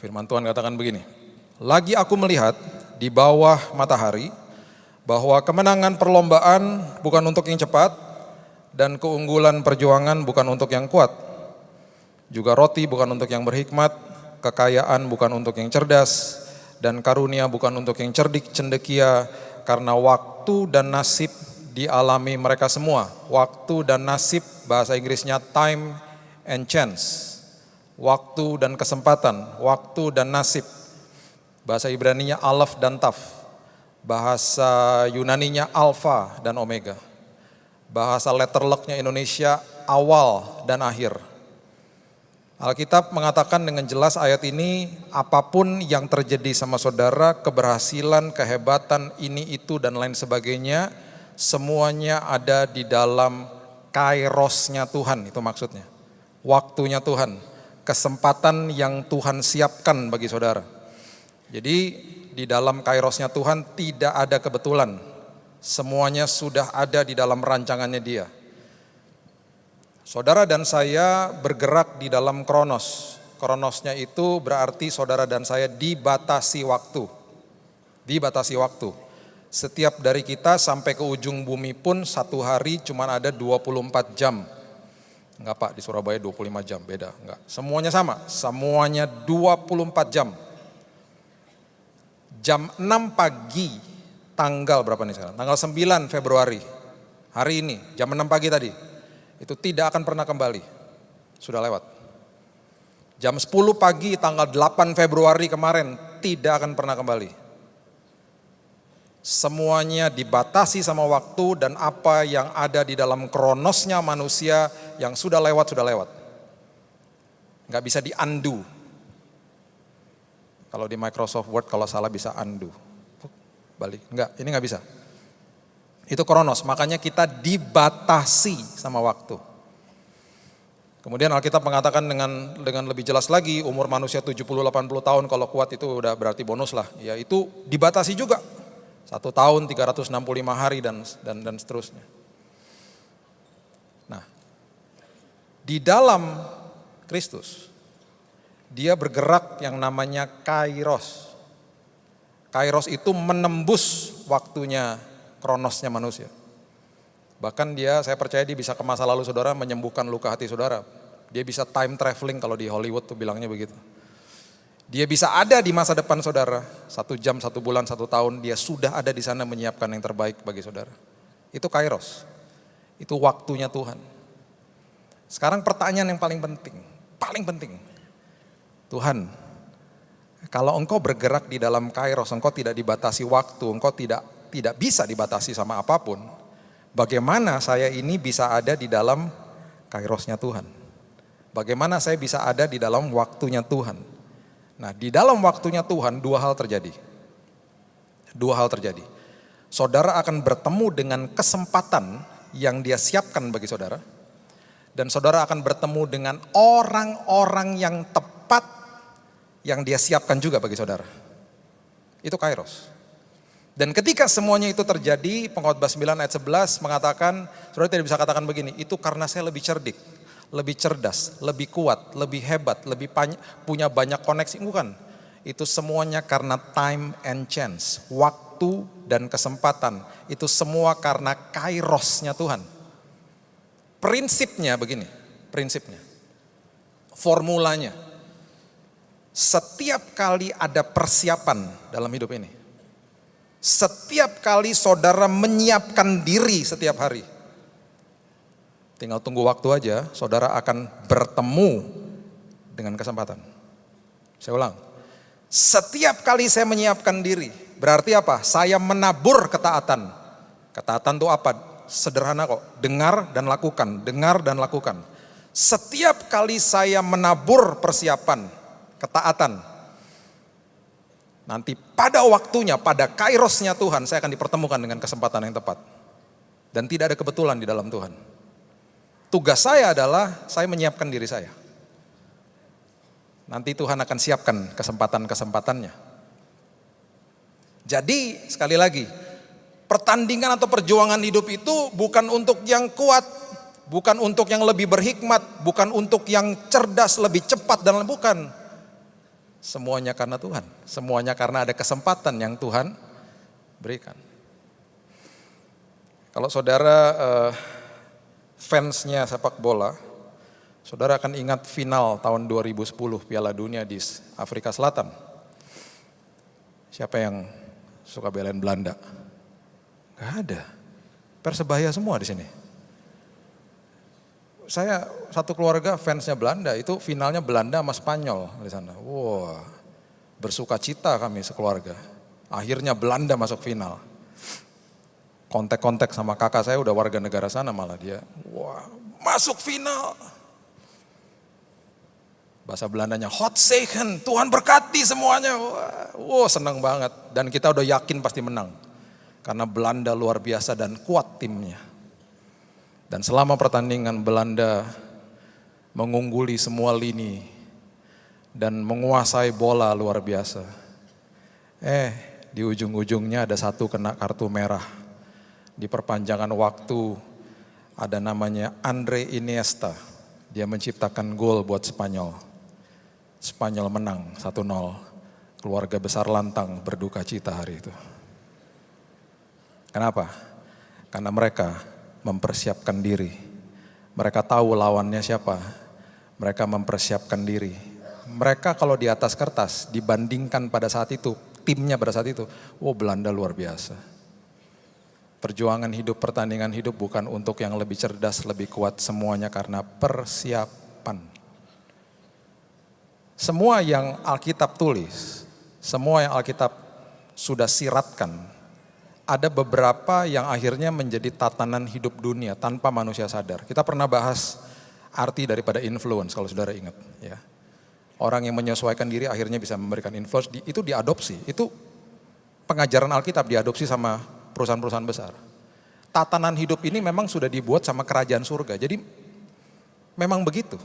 Firman Tuhan katakan begini. Lagi aku melihat di bawah matahari bahwa kemenangan perlombaan bukan untuk yang cepat dan keunggulan perjuangan bukan untuk yang kuat. Juga roti bukan untuk yang berhikmat, kekayaan bukan untuk yang cerdas, dan karunia bukan untuk yang cerdik cendekia. Karena waktu dan nasib dialami mereka semua. Waktu dan nasib, bahasa Inggrisnya time and chance. waktu dan kesempatan, waktu dan nasib. Bahasa Ibraninya alaf dan taf, bahasa Yunaninya alfa dan omega. Bahasa letterlucknya Indonesia awal dan akhir. Alkitab mengatakan dengan jelas ayat ini, apapun yang terjadi sama saudara, keberhasilan, kehebatan, ini, itu, dan lain sebagainya, semuanya ada di dalam kairosnya Tuhan, itu maksudnya. Waktunya Tuhan, kesempatan yang Tuhan siapkan bagi saudara. Jadi di dalam kairosnya Tuhan tidak ada kebetulan, semuanya sudah ada di dalam rancangannya Dia. Saudara dan saya bergerak di dalam kronos. Kronosnya itu berarti saudara dan saya dibatasi waktu. Dibatasi waktu. Setiap dari kita sampai ke ujung bumi pun satu hari cuma ada 24 jam. Enggak Pak, di Surabaya 25 jam, beda. Enggak, semuanya sama, semuanya 24 jam. Jam 6 pagi, tanggal berapa nih sekarang? Tanggal 9 Februari, hari ini, jam 6 pagi tadi. Itu tidak akan pernah kembali, sudah lewat. Jam 10 pagi tanggal 8 Februari kemarin tidak akan pernah kembali. Semuanya dibatasi sama waktu dan apa yang ada di dalam kronosnya manusia yang sudah lewat, sudah lewat. Nggak bisa di-undo. Kalau di Microsoft Word kalau salah bisa undo. Balik, enggak, ini nggak bisa. Itu kronos, makanya kita dibatasi sama waktu. Kemudian Alkitab mengatakan dengan lebih jelas lagi, umur manusia 70-80 tahun kalau kuat itu udah berarti bonus lah. Ya itu dibatasi juga. 1 tahun 365 hari dan seterusnya. Nah, di dalam Kristus, Dia bergerak yang namanya kairos. Kairos itu menembus waktunya, kronosnya manusia. Bahkan saya percaya dia bisa ke masa lalu saudara, menyembuhkan luka hati saudara. Dia bisa time traveling kalau di Hollywood tuh bilangnya begitu. Dia bisa ada di masa depan saudara, 1 jam, 1 bulan, 1 tahun, dia sudah ada di sana menyiapkan yang terbaik bagi saudara. Itu kairos, itu waktunya Tuhan. Sekarang pertanyaan yang paling penting. Tuhan, kalau Engkau bergerak di dalam kairos, Engkau tidak dibatasi waktu, Engkau tidak bisa dibatasi sama apapun, bagaimana saya ini bisa ada di dalam kairosnya Tuhan? Bagaimana saya bisa ada di dalam waktunya Tuhan? Nah, di dalam waktunya Tuhan 2 hal terjadi. 2 hal terjadi. Saudara akan bertemu dengan kesempatan yang Dia siapkan bagi saudara, dan saudara akan bertemu dengan orang-orang yang tepat yang Dia siapkan juga bagi saudara. Itu kairos. Dan ketika semuanya itu terjadi, Pengkhotbah 9 ayat 11 mengatakan, saudara tidak bisa katakan begini, itu karena saya lebih cerdik, lebih cerdas, lebih kuat, lebih hebat, lebih punya banyak koneksi. Bukan. Itu semuanya karena time and chance, waktu dan kesempatan. Itu semua karena kairosnya Tuhan. Prinsipnya begini, formulanya. Setiap kali ada persiapan dalam hidup ini, setiap kali saudara menyiapkan diri setiap hari, tinggal tunggu waktu aja, saudara akan bertemu dengan kesempatan. Saya ulang, setiap kali saya menyiapkan diri, berarti apa? Saya menabur ketaatan. Ketaatan itu apa? Sederhana kok, dengar dan lakukan, dengar dan lakukan. Setiap kali saya menabur persiapan, ketaatan, nanti pada waktunya, pada kairosnya Tuhan, saya akan dipertemukan dengan kesempatan yang tepat. Dan tidak ada kebetulan di dalam Tuhan. Tugas saya adalah saya menyiapkan diri saya. Nanti Tuhan akan siapkan kesempatan-kesempatannya. Jadi sekali lagi, pertandingan atau perjuangan hidup itu bukan untuk yang kuat, bukan untuk yang lebih berhikmat, bukan untuk yang cerdas, lebih cepat dan bukan. Semuanya karena Tuhan, semuanya karena ada kesempatan yang Tuhan berikan. Kalau saudara fansnya sepak bola, saudara akan ingat final tahun 2010 Piala Dunia di Afrika Selatan. Siapa yang suka belain Belanda? Gak ada. Persebaya semua di sini. Saya satu keluarga fansnya Belanda, itu finalnya Belanda sama Spanyol di sana. Wah, bersuka cita kami sekeluarga. Akhirnya Belanda masuk final. Kontak-kontak sama kakak saya udah warga negara sana malah dia. Wah, masuk final. Bahasa Belandanya, hot zegen, Tuhan berkati semuanya. Wah, senang banget. Dan kita udah yakin pasti menang. Karena Belanda luar biasa dan kuat timnya. Dan selama pertandingan Belanda mengungguli semua lini dan menguasai bola luar biasa. Di ujung-ujungnya ada satu kena kartu merah. Di perpanjangan waktu ada namanya Andre Iniesta. Dia menciptakan gol buat Spanyol. Spanyol menang 1-0. Keluarga besar lantang berduka cita hari itu. Kenapa? Karena mereka mempersiapkan diri. Mereka tahu lawannya siapa. Mereka mempersiapkan diri. Mereka kalau di atas kertas dibandingkan pada saat itu, timnya pada saat itu, Belanda luar biasa. Perjuangan hidup, pertandingan hidup bukan untuk yang lebih cerdas, lebih kuat, semuanya karena persiapan. Semua yang Alkitab tulis, semua yang Alkitab sudah siratkan, ada beberapa yang akhirnya menjadi tatanan hidup dunia tanpa manusia sadar. Kita pernah bahas arti daripada influence kalau saudara ingat. Ya. Orang yang menyesuaikan diri akhirnya bisa memberikan influence, itu diadopsi. Itu pengajaran Alkitab diadopsi sama perusahaan-perusahaan besar. Tatanan hidup ini memang sudah dibuat sama kerajaan surga. Jadi memang begitu.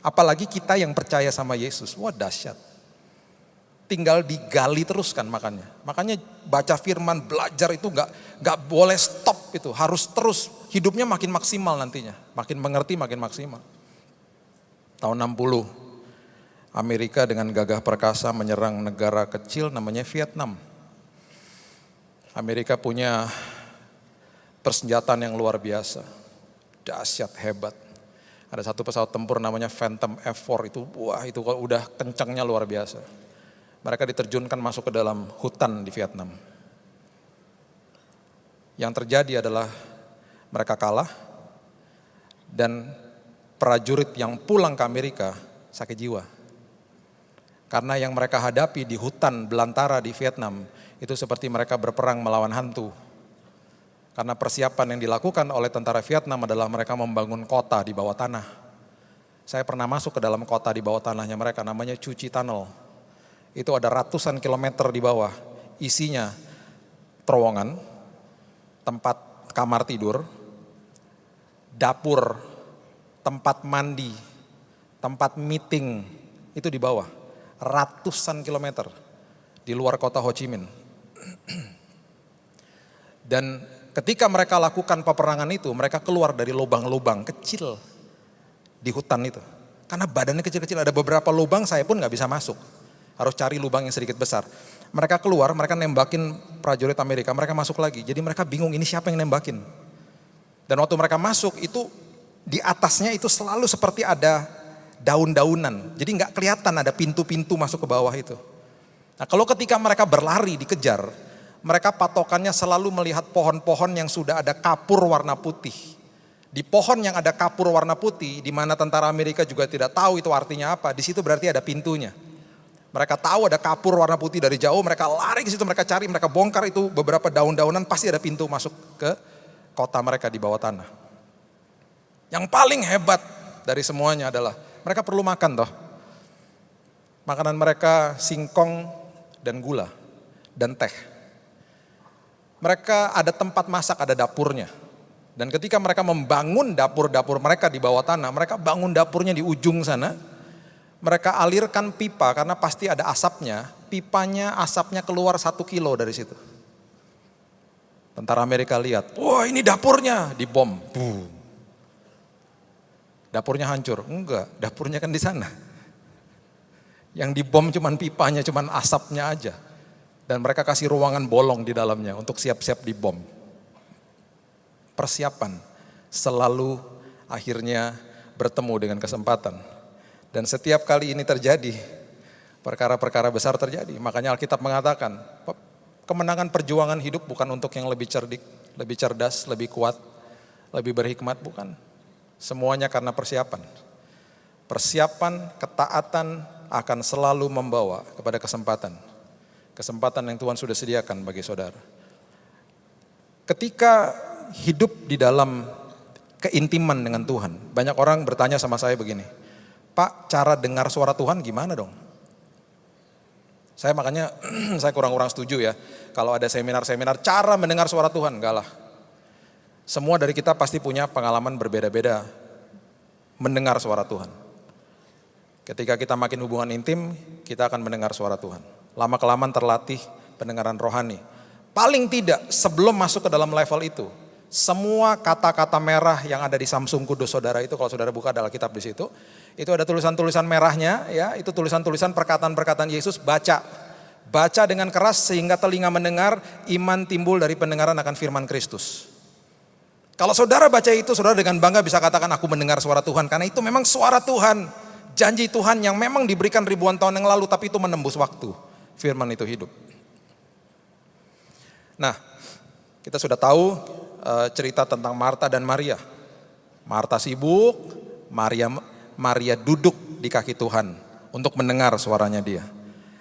Apalagi kita yang percaya sama Yesus. Wah, dahsyat. Tinggal digali terus kan makanya. Makanya baca firman, belajar itu nggak boleh stop itu. Harus terus, hidupnya makin maksimal nantinya. Makin mengerti, makin maksimal. Tahun 60, Amerika dengan gagah perkasa menyerang negara kecil namanya Vietnam. Amerika punya persenjataan yang luar biasa. Dahsyat, hebat. Ada satu pesawat tempur namanya Phantom F4 itu, itu kalau udah kencangnya luar biasa. Mereka diterjunkan masuk ke dalam hutan di Vietnam. Yang terjadi adalah mereka kalah dan prajurit yang pulang ke Amerika sakit jiwa. Karena yang mereka hadapi di hutan belantara di Vietnam itu seperti mereka berperang melawan hantu. Karena persiapan yang dilakukan oleh tentara Vietnam adalah mereka membangun kota di bawah tanah. Saya pernah masuk ke dalam kota di bawah tanahnya mereka, namanya Cu Chi Tunnel. Itu ada ratusan kilometer di bawah, isinya terowongan, tempat kamar tidur, dapur, tempat mandi, tempat meeting, itu di bawah. Ratusan kilometer di luar kota Ho Chi Minh. Dan ketika mereka lakukan peperangan itu, mereka keluar dari lubang-lubang kecil di hutan itu. Karena badannya kecil-kecil, ada beberapa lubang saya pun gak bisa masuk. Harus cari lubang yang sedikit besar. Mereka keluar, mereka nembakin prajurit Amerika, mereka masuk lagi. Jadi mereka bingung ini siapa yang nembakin. Dan waktu mereka masuk itu di atasnya itu selalu seperti ada daun-daunan. Jadi gak kelihatan ada pintu-pintu masuk ke bawah itu. Nah kalau ketika mereka berlari dikejar, mereka patokannya selalu melihat pohon-pohon yang sudah ada kapur warna putih. Di pohon yang ada kapur warna putih, di mana tentara Amerika juga tidak tahu itu artinya apa, di situ berarti ada pintunya. Mereka tahu ada kapur warna putih dari jauh, mereka lari ke situ, mereka cari, mereka bongkar itu beberapa daun-daunan, pasti ada pintu masuk ke kota mereka di bawah tanah. Yang paling hebat dari semuanya adalah mereka perlu makan toh. Makanan mereka singkong dan gula dan teh. Mereka ada tempat masak, ada dapurnya. Dan ketika mereka membangun dapur-dapur mereka di bawah tanah, mereka bangun dapurnya di ujung sana. Mereka alirkan pipa karena pasti ada asapnya. Pipanya, asapnya keluar 1 kilo dari situ. Tentara Amerika lihat, wah ini dapurnya, dibom. Boom. Dapurnya hancur. Enggak, dapurnya kan di sana. Yang dibom cuman pipanya, cuman asapnya aja. Dan mereka kasih ruangan bolong di dalamnya untuk siap-siap dibom. Persiapan selalu akhirnya bertemu dengan kesempatan. Dan setiap kali ini terjadi, perkara-perkara besar terjadi. Makanya Alkitab mengatakan, kemenangan perjuangan hidup bukan untuk yang lebih cerdik, lebih cerdas, lebih kuat, lebih berhikmat, bukan. Semuanya karena persiapan. Persiapan, ketaatan akan selalu membawa kepada kesempatan. Kesempatan yang Tuhan sudah sediakan bagi saudara. Ketika hidup di dalam keintiman dengan Tuhan, banyak orang bertanya sama saya begini, Pak, cara dengar suara Tuhan gimana dong? Saya makanya, saya kurang-kurang setuju ya, kalau ada seminar-seminar cara mendengar suara Tuhan, enggak lah. Semua dari kita pasti punya pengalaman berbeda-beda mendengar suara Tuhan. Ketika kita makin hubungan intim, kita akan mendengar suara Tuhan. Lama-kelamaan terlatih pendengaran rohani. Paling tidak sebelum masuk ke dalam level itu, semua kata-kata merah yang ada di Samsung Kudus saudara itu, kalau saudara buka ada Alkitab di situ, itu ada tulisan-tulisan merahnya, ya, itu tulisan-tulisan perkataan-perkataan Yesus, baca. Baca dengan keras sehingga telinga mendengar, iman timbul dari pendengaran akan firman Kristus. Kalau saudara baca itu, saudara dengan bangga bisa katakan aku mendengar suara Tuhan, karena itu memang suara Tuhan. Janji Tuhan yang memang diberikan ribuan tahun yang lalu, tapi itu menembus waktu. Firman itu hidup. Nah, kita sudah tahu cerita tentang Marta dan Maria. Marta sibuk, Maria duduk di kaki Tuhan untuk mendengar suaranya dia.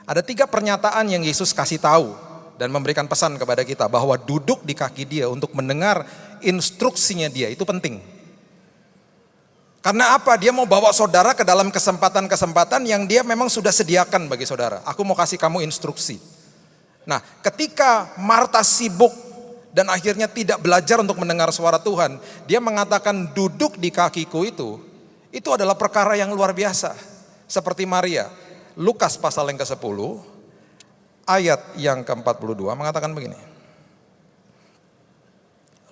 Ada 3 pernyataan yang Yesus kasih tahu dan memberikan pesan kepada kita bahwa duduk di kaki dia untuk mendengar instruksinya dia itu penting. Karena apa? Dia mau bawa saudara ke dalam kesempatan-kesempatan yang dia memang sudah sediakan bagi saudara. Aku mau kasih kamu instruksi. Nah, ketika Marta sibuk dan akhirnya tidak belajar untuk mendengar suara Tuhan, dia mengatakan duduk di kakiku itu adalah perkara yang luar biasa. Seperti Maria. Lukas pasal yang ke-10, ayat yang ke-42 mengatakan begini.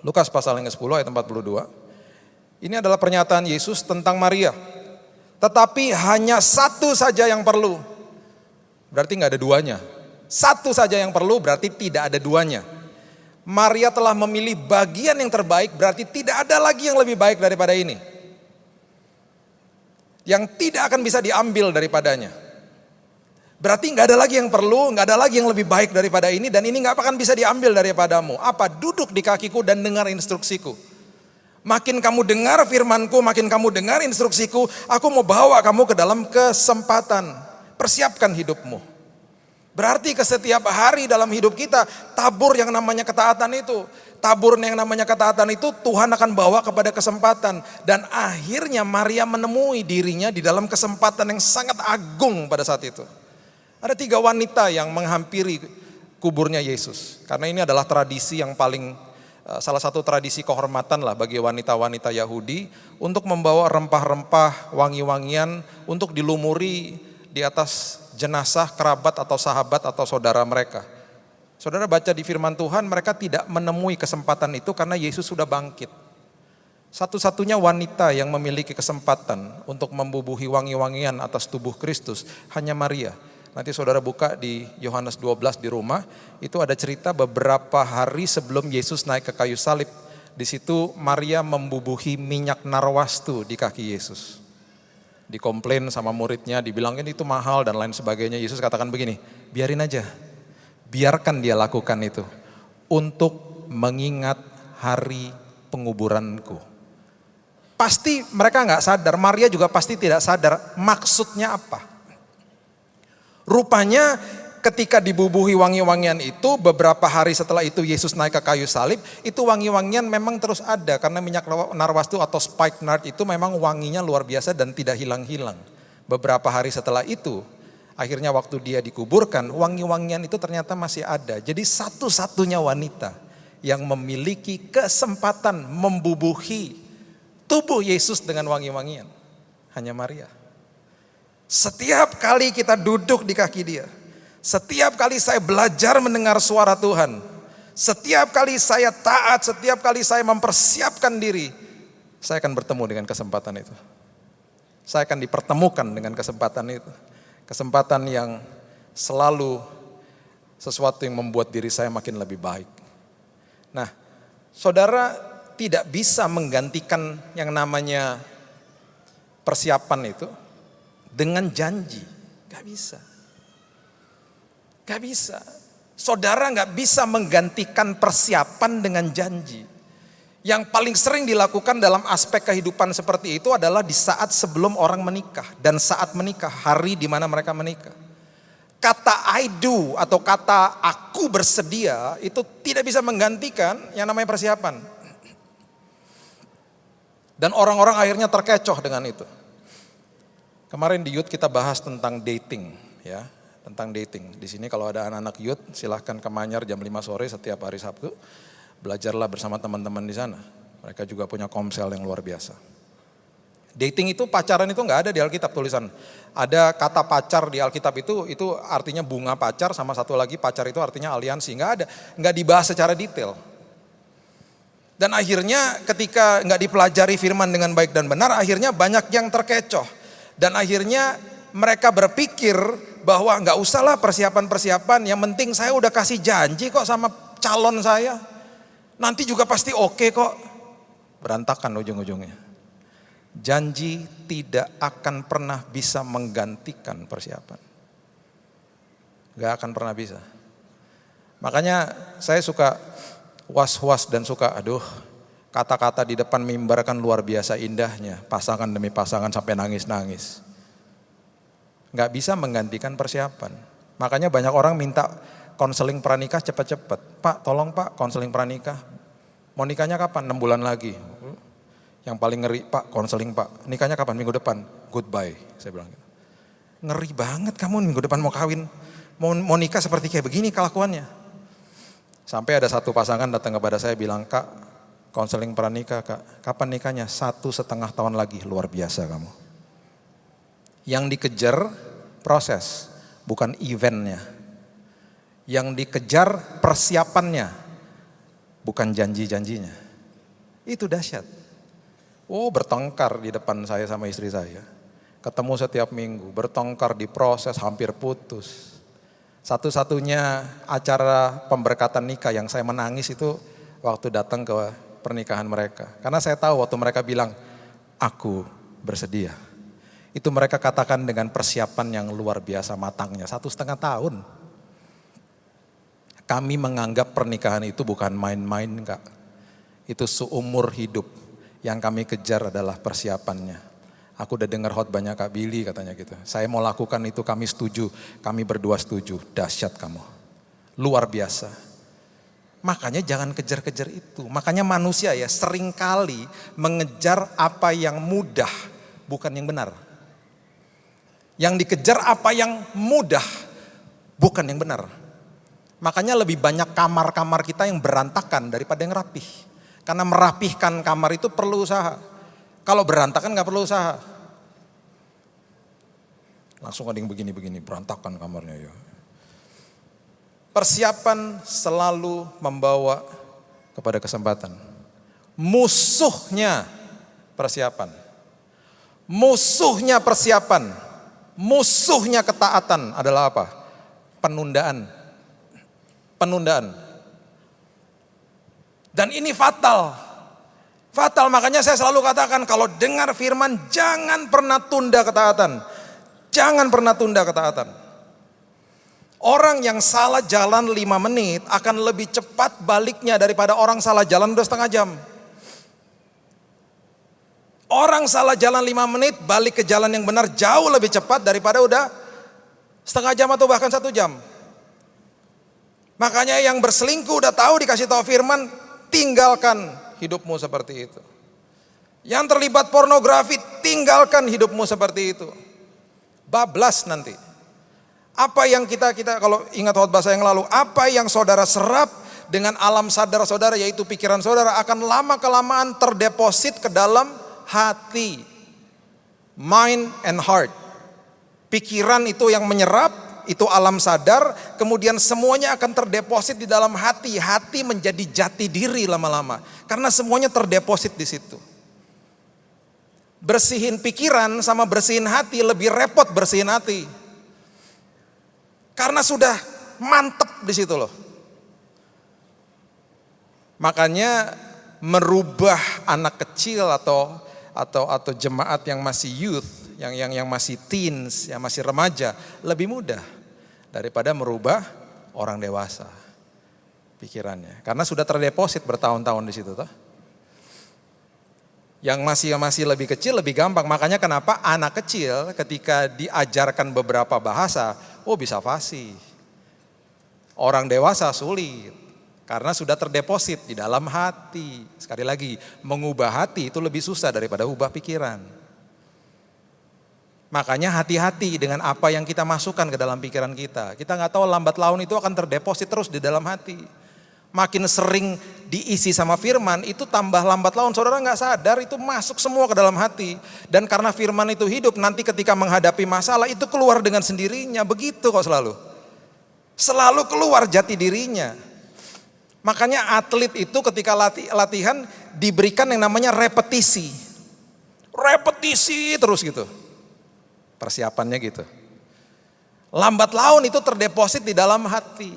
Lukas pasal yang ke-10 ayat 42. Ini adalah pernyataan Yesus tentang Maria. Tetapi hanya satu saja yang perlu. Berarti nggak ada duanya. Satu saja yang perlu berarti tidak ada duanya. Maria telah memilih bagian yang terbaik, berarti tidak ada lagi yang lebih baik daripada ini. Yang tidak akan bisa diambil daripadanya. Berarti nggak ada lagi yang perlu, nggak ada lagi yang lebih baik daripada ini, dan ini nggak akan bisa diambil daripadamu. Apa? Duduk di kakiku dan dengar instruksiku. Makin kamu dengar firmanku, makin kamu dengar instruksiku, aku mau bawa kamu ke dalam kesempatan. Persiapkan hidupmu. Berarti ke setiap hari dalam hidup kita, tabur yang namanya ketaatan itu. Tabur yang namanya ketaatan itu Tuhan akan bawa kepada kesempatan. Dan akhirnya Maria menemui dirinya di dalam kesempatan yang sangat agung pada saat itu. Ada 3 wanita yang menghampiri kuburnya Yesus. Karena ini adalah tradisi yang paling salah satu tradisi kehormatan lah bagi wanita-wanita Yahudi untuk membawa rempah-rempah wangi-wangian untuk dilumuri di atas jenazah kerabat atau sahabat atau saudara mereka. Saudara baca di firman Tuhan, mereka tidak menemui kesempatan itu karena Yesus sudah bangkit. Satu-satunya wanita yang memiliki kesempatan untuk membubuhi wangi-wangian atas tubuh Kristus hanya Maria. Nanti saudara buka di Yohanes 12 di rumah, itu ada cerita beberapa hari sebelum Yesus naik ke kayu salib. Di situ Maria membubuhi minyak narwastu di kaki Yesus. Dikomplain sama muridnya, dibilangin itu mahal dan lain sebagainya. Yesus katakan begini, biarin aja, biarkan dia lakukan itu. Untuk mengingat hari penguburanku. Pasti mereka gak sadar, Maria juga pasti tidak sadar maksudnya apa. Rupanya ketika dibubuhi wangi-wangian itu, beberapa hari setelah itu Yesus naik ke kayu salib, itu wangi-wangian memang terus ada. Karena minyak narwastu atau spikenard itu memang wanginya luar biasa dan tidak hilang-hilang. Beberapa hari setelah itu, akhirnya waktu dia dikuburkan, wangi-wangian itu ternyata masih ada. Jadi satu-satunya wanita yang memiliki kesempatan membubuhi tubuh Yesus dengan wangi-wangian, hanya Maria. Setiap kali kita duduk di kaki dia, setiap kali saya belajar mendengar suara Tuhan, setiap kali saya taat, setiap kali saya mempersiapkan diri, saya akan bertemu dengan kesempatan itu. Saya akan dipertemukan dengan kesempatan itu. Kesempatan yang selalu sesuatu yang membuat diri saya makin lebih baik. Nah, saudara tidak bisa menggantikan yang namanya persiapan itu dengan janji. Gak bisa. Gak bisa. Saudara gak bisa menggantikan persiapan dengan janji. Yang paling sering dilakukan dalam aspek kehidupan seperti itu adalah di saat sebelum orang menikah dan saat menikah, hari di mana mereka menikah. Kata I do atau kata aku bersedia itu tidak bisa menggantikan yang namanya persiapan. Dan orang-orang akhirnya terkecoh dengan itu. Kemarin di youth kita bahas tentang dating, ya, tentang dating. Di sini kalau ada anak-anak youth silahkan ke Manyar jam 5 sore setiap hari Sabtu. Belajarlah bersama teman-teman di sana. Mereka juga punya komsel yang luar biasa. Dating itu, pacaran itu nggak ada di Alkitab tulisan. Ada kata pacar di Alkitab itu artinya bunga pacar, sama satu lagi pacar itu artinya aliansi. Nggak ada, nggak dibahas secara detail. Dan akhirnya ketika nggak dipelajari firman dengan baik dan benar, akhirnya banyak yang terkecoh. Dan akhirnya mereka berpikir bahwa nggak usahlah persiapan-persiapan, yang penting saya udah kasih janji kok sama calon saya. Nanti juga pasti oke kok. Berantakan ujung-ujungnya. Janji tidak akan pernah bisa menggantikan persiapan. Gak akan pernah bisa. Makanya saya suka was-was dan suka kata-kata di depan mimbar kan luar biasa indahnya. Pasangan demi pasangan sampai nangis-nangis. Gak bisa menggantikan persiapan. Makanya banyak orang minta konseling pranikah cepat-cepat. Pak, tolong Pak, konseling pranikah. Mau nikahnya kapan? 6 bulan lagi. Yang paling ngeri, Pak, konseling Pak. Nikahnya kapan? Minggu depan. Goodbye, saya bilang. Ngeri banget kamu minggu depan mau kawin. Mau nikah seperti kayak begini kelakuannya. Sampai ada satu pasangan datang kepada saya bilang, Kak, konseling pranikah Kak. Kapan nikahnya? 1,5 tahun lagi. Luar biasa kamu. Yang dikejar proses, bukan eventnya. Yang dikejar persiapannya, bukan janji-janjinya. Itu dahsyat. Oh, bertengkar di depan saya sama istri saya. Ketemu setiap minggu, bertengkar, diproses, hampir putus. Satu-satunya acara pemberkatan nikah yang saya menangis itu waktu datang ke pernikahan mereka. Karena saya tahu waktu mereka bilang, aku bersedia. Itu mereka katakan dengan persiapan yang luar biasa matangnya, 1,5 tahun. Kami menganggap pernikahan itu bukan main-main, Kak. Itu seumur hidup. Yang kami kejar adalah persiapannya. Aku udah dengar khotbahnya Kak Billy katanya gitu. Saya mau lakukan itu, kami setuju. Kami berdua setuju. Dahsyat kamu. Luar biasa. Makanya jangan kejar-kejar itu. Makanya manusia ya seringkali mengejar apa yang mudah, bukan yang benar. Yang dikejar apa yang mudah, bukan yang benar. Makanya lebih banyak kamar-kamar kita yang berantakan daripada yang rapih. Karena merapihkan kamar itu perlu usaha. Kalau berantakan gak perlu usaha. Langsung ada yang begini-begini, berantakan kamarnya ya. Persiapan selalu membawa kepada kesempatan. Musuhnya persiapan. Musuhnya persiapan. Musuhnya ketaatan adalah apa? Penundaan. Penundaan. Dan ini fatal. Fatal, makanya saya selalu katakan kalau dengar firman jangan pernah tunda ketaatan. Jangan pernah tunda ketaatan. Orang yang salah jalan 5 menit akan lebih cepat baliknya daripada orang salah jalan udah 1/2 jam. Orang salah jalan 5 menit balik ke jalan yang benar jauh lebih cepat daripada udah 1/2 jam atau bahkan 1 jam. Makanya yang berselingkuh udah tahu dikasih tahu firman, tinggalkan hidupmu seperti itu. Yang terlibat pornografi, tinggalkan hidupmu seperti itu. Bablas nanti. Apa yang kita kalau ingat khotbah saya yang lalu, apa yang saudara serap dengan alam sadar saudara, yaitu pikiran saudara, akan lama-kelamaan terdeposit ke dalam hati. Mind and heart. Pikiran itu yang menyerap, itu alam sadar, kemudian semuanya akan terdeposit di dalam hati. Hati menjadi jati diri lama-lama, karena semuanya terdeposit di situ. Bersihin pikiran sama bersihin hati, lebih repot bersihin hati. Karena sudah mantep di situ loh. Makanya merubah anak kecil atau jemaat yang masih youth, yang masih teens, yang masih remaja, lebih mudah daripada merubah orang dewasa pikirannya. Karena sudah terdeposit bertahun-tahun di situ toh. Yang masih lebih kecil lebih gampang. Makanya kenapa anak kecil ketika diajarkan beberapa bahasa, bisa fasih. Orang dewasa sulit. Karena sudah terdeposit di dalam hati. Sekali lagi, mengubah hati itu lebih susah daripada ubah pikiran. Makanya hati-hati dengan apa yang kita masukkan ke dalam pikiran kita. Kita nggak tahu lambat laun itu akan terdeposit terus di dalam hati. Makin sering diisi sama firman, itu tambah lambat laun. Saudara nggak sadar itu masuk semua ke dalam hati. Dan karena firman itu hidup, nanti ketika menghadapi masalah itu keluar dengan sendirinya. Begitu kok selalu. Selalu keluar jati dirinya. Makanya atlet itu ketika latihan diberikan yang namanya repetisi. Repetisi terus gitu. Persiapannya gitu. Lambat laun itu terdeposit di dalam hati.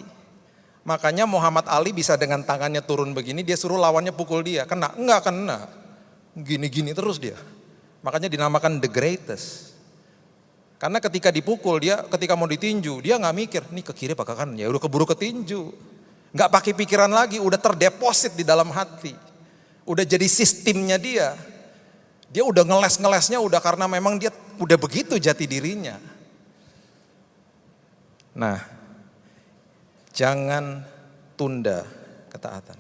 Makanya Muhammad Ali bisa dengan tangannya turun begini, dia suruh lawannya pukul dia. Kena? Enggak kena. Gini-gini terus dia. Makanya dinamakan the greatest. Karena ketika dipukul dia, ketika mau ditinju, dia gak mikir, nih ke kiri apa ke kanan, ya udah keburu ketinju. Gak pakai pikiran lagi, udah terdeposit di dalam hati. Udah jadi sistemnya dia. Dia udah ngeles-ngelesnya udah karena memang dia udah begitu jati dirinya. Nah, jangan tunda ketaatan.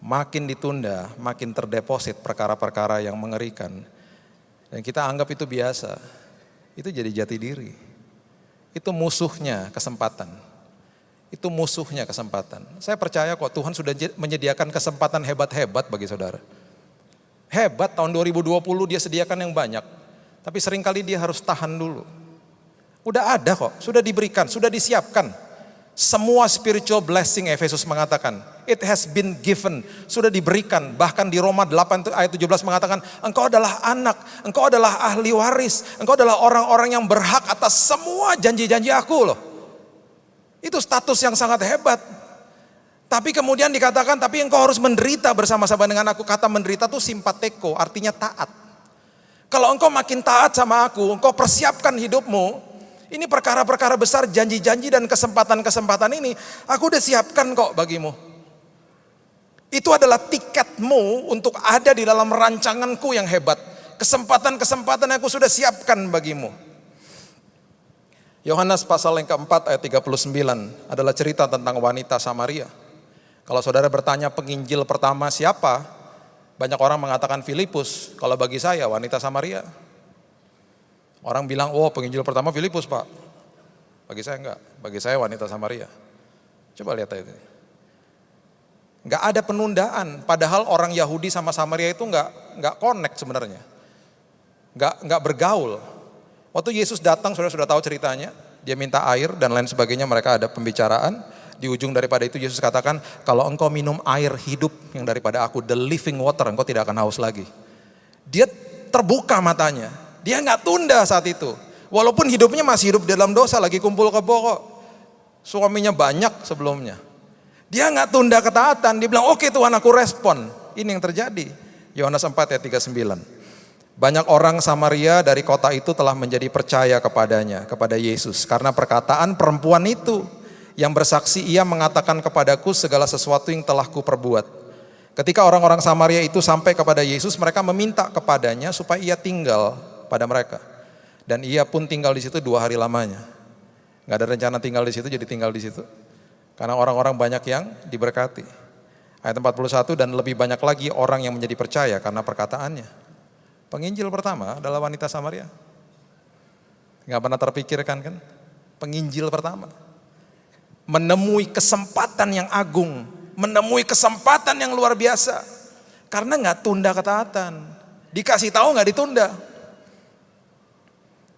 Makin ditunda, makin terdeposit perkara-perkara yang mengerikan. Dan kita anggap itu biasa. Itu jadi jati diri. Itu musuhnya kesempatan. Itu musuhnya kesempatan. Saya percaya kok Tuhan sudah menyediakan kesempatan hebat-hebat bagi saudara. Hebat, tahun 2020 dia sediakan yang banyak. Tapi seringkali dia harus tahan dulu. Udah ada kok, sudah diberikan, sudah disiapkan. Semua spiritual blessing Efesus mengatakan, it has been given, sudah diberikan. Bahkan di Roma 8 ayat 17 mengatakan, engkau adalah anak, engkau adalah ahli waris, engkau adalah orang-orang yang berhak atas semua janji-janji aku loh. Itu status yang sangat hebat. Tapi kemudian dikatakan, tapi engkau harus menderita bersama-sama dengan aku. Kata menderita itu simpateko, artinya taat. Kalau engkau makin taat sama aku, engkau persiapkan hidupmu. Ini perkara-perkara besar, janji-janji dan kesempatan-kesempatan ini, aku udah siapkan kok bagimu. Itu adalah tiketmu untuk ada di dalam rancanganku yang hebat. Kesempatan-kesempatan yang aku sudah siapkan bagimu. Yohanes pasal yang keempat ayat 39 adalah cerita tentang wanita Samaria. Kalau saudara bertanya penginjil pertama siapa? Banyak orang mengatakan Filipus. Kalau bagi saya wanita Samaria. Orang bilang, penginjil pertama Filipus Pak. Bagi saya enggak, bagi saya wanita Samaria. Coba lihat itu. Enggak ada penundaan, padahal orang Yahudi sama Samaria itu enggak connect sebenarnya. Enggak bergaul. Waktu Yesus datang, saudara sudah tahu ceritanya, dia minta air dan lain sebagainya, mereka ada pembicaraan. Di ujung daripada itu Yesus katakan, kalau engkau minum air hidup yang daripada aku, the living water, engkau tidak akan haus lagi. Dia terbuka matanya. Dia nggak tunda saat itu. Walaupun hidupnya masih hidup dalam dosa, lagi kumpul kebo kok. Suaminya banyak sebelumnya. Dia nggak tunda ketaatan. Dia bilang, oke Tuhan aku respon. Ini yang terjadi. Yohanes 4 ayat 39. Banyak orang Samaria dari kota itu telah menjadi percaya kepadanya, kepada Yesus. Karena perkataan perempuan itu yang bersaksi, ia mengatakan kepadaku segala sesuatu yang telah kuperbuat. Ketika orang-orang Samaria itu sampai kepada Yesus, mereka meminta kepadanya supaya ia tinggal pada mereka. Dan ia pun tinggal di situ 2 hari lamanya. Gak ada rencana tinggal di situ, jadi tinggal di situ. Karena orang-orang banyak yang diberkati. Ayat 41, dan lebih banyak lagi orang yang menjadi percaya karena perkataannya. Penginjil pertama adalah wanita Samaria. Gak pernah terpikirkan kan? Penginjil pertama. Menemui kesempatan yang agung. Menemui kesempatan yang luar biasa. Karena gak tunda ketaatan. Dikasih tahu gak ditunda.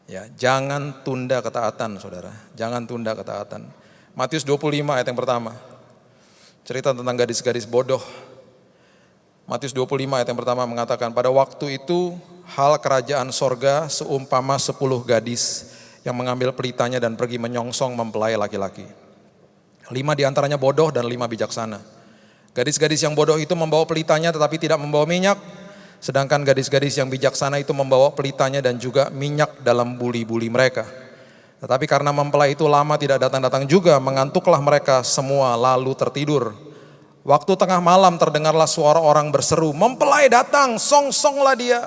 Ya, jangan tunda ketaatan saudara. Jangan tunda ketaatan. Matius 25 ayat yang pertama. Cerita tentang gadis-gadis bodoh. Matius 25 ayat yang pertama mengatakan, pada waktu itu hal kerajaan sorga seumpama 10 gadis yang mengambil pelitanya dan pergi menyongsong mempelai laki-laki. 5 diantaranya bodoh dan 5 bijaksana. Gadis-gadis yang bodoh itu membawa pelitanya tetapi tidak membawa minyak. Sedangkan gadis-gadis yang bijaksana itu membawa pelitanya dan juga minyak dalam buli-buli mereka. Tetapi karena mempelai itu lama tidak datang-datang juga, mengantuklah mereka semua lalu tertidur. Waktu tengah malam terdengarlah suara orang berseru, mempelai datang, song-songlah dia.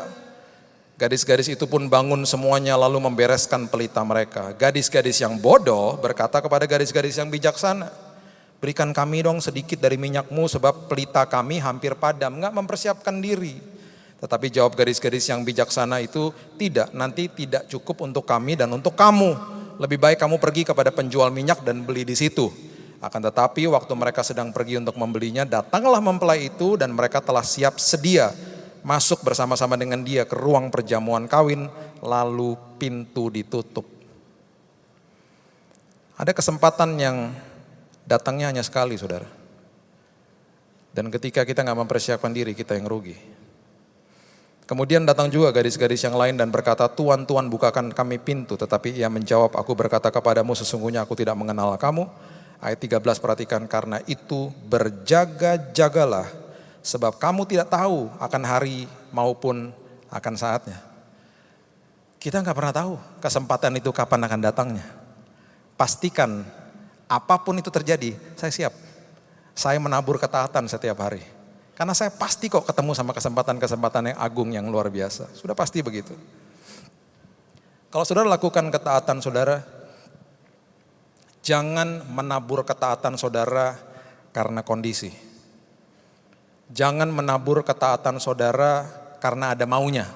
Gadis-gadis itu pun bangun semuanya lalu membereskan pelita mereka. Gadis-gadis yang bodoh berkata kepada gadis-gadis yang bijaksana, berikan kami dong sedikit dari minyakmu sebab pelita kami hampir padam. Enggak mempersiapkan diri. Tetapi jawab gadis-gadis yang bijaksana itu, tidak, nanti tidak cukup untuk kami dan untuk kamu. Lebih baik kamu pergi kepada penjual minyak dan beli di situ. Akan tetapi waktu mereka sedang pergi untuk membelinya, datanglah mempelai itu dan mereka telah siap sedia masuk bersama-sama dengan dia ke ruang perjamuan kawin, lalu pintu ditutup. Ada kesempatan yang datangnya hanya sekali, saudara. Dan ketika kita nggak mempersiapkan diri, kita yang rugi. Kemudian datang juga gadis-gadis yang lain dan berkata, Tuan, Tuan, bukakan kami pintu. Tetapi ia menjawab, aku berkata kepadamu, sesungguhnya aku tidak mengenal kamu. Ayat 13 perhatikan, karena itu berjaga-jagalah, sebab kamu tidak tahu akan hari maupun akan saatnya. Kita nggak pernah tahu kesempatan itu kapan akan datangnya. Pastikan apapun itu terjadi, saya siap. Saya menabur ketaatan setiap hari. Karena saya pasti kok ketemu sama kesempatan-kesempatan yang agung, yang luar biasa. Sudah pasti begitu. Kalau saudara lakukan ketaatan saudara, jangan menabur ketaatan saudara karena kondisi. Jangan menabur ketaatan saudara karena ada maunya.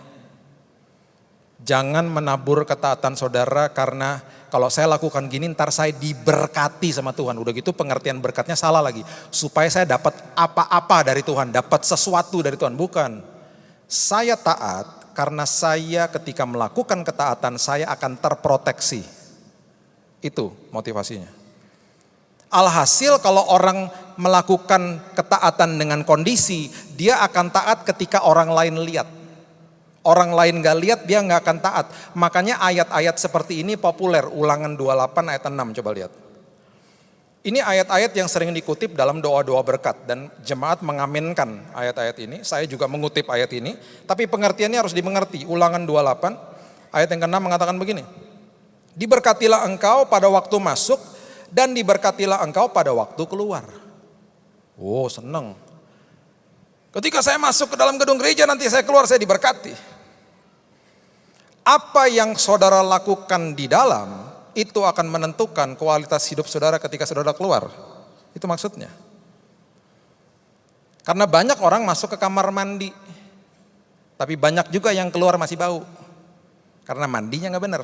Jangan menabur ketaatan saudara karena kalau saya lakukan gini ntar saya diberkati sama Tuhan. Udah gitu pengertian berkatnya salah lagi. Supaya saya dapat apa-apa dari Tuhan, dapat sesuatu dari Tuhan. Bukan. Saya taat karena saya ketika melakukan ketaatan saya akan terproteksi. Itu motivasinya. Alhasil kalau orang melakukan ketaatan dengan kondisi, dia akan taat ketika orang lain lihat. Orang lain gak lihat, dia gak akan taat. Makanya ayat-ayat seperti ini populer. Ulangan 28 ayat 6, coba lihat. Ini ayat-ayat yang sering dikutip dalam doa-doa berkat. Dan jemaat mengaminkan ayat-ayat ini. Saya juga mengutip ayat ini. Tapi pengertiannya harus dimengerti. Ulangan 28 ayat yang ke-6 mengatakan begini. Diberkatilah engkau pada waktu masuk dan diberkatilah engkau pada waktu keluar. Oh, seneng. Ketika saya masuk ke dalam gedung gereja, nanti saya keluar, saya diberkati. Apa yang saudara lakukan di dalam, itu akan menentukan kualitas hidup saudara ketika saudara keluar. Itu maksudnya. Karena banyak orang masuk ke kamar mandi, tapi banyak juga yang keluar masih bau. Karena mandinya gak benar.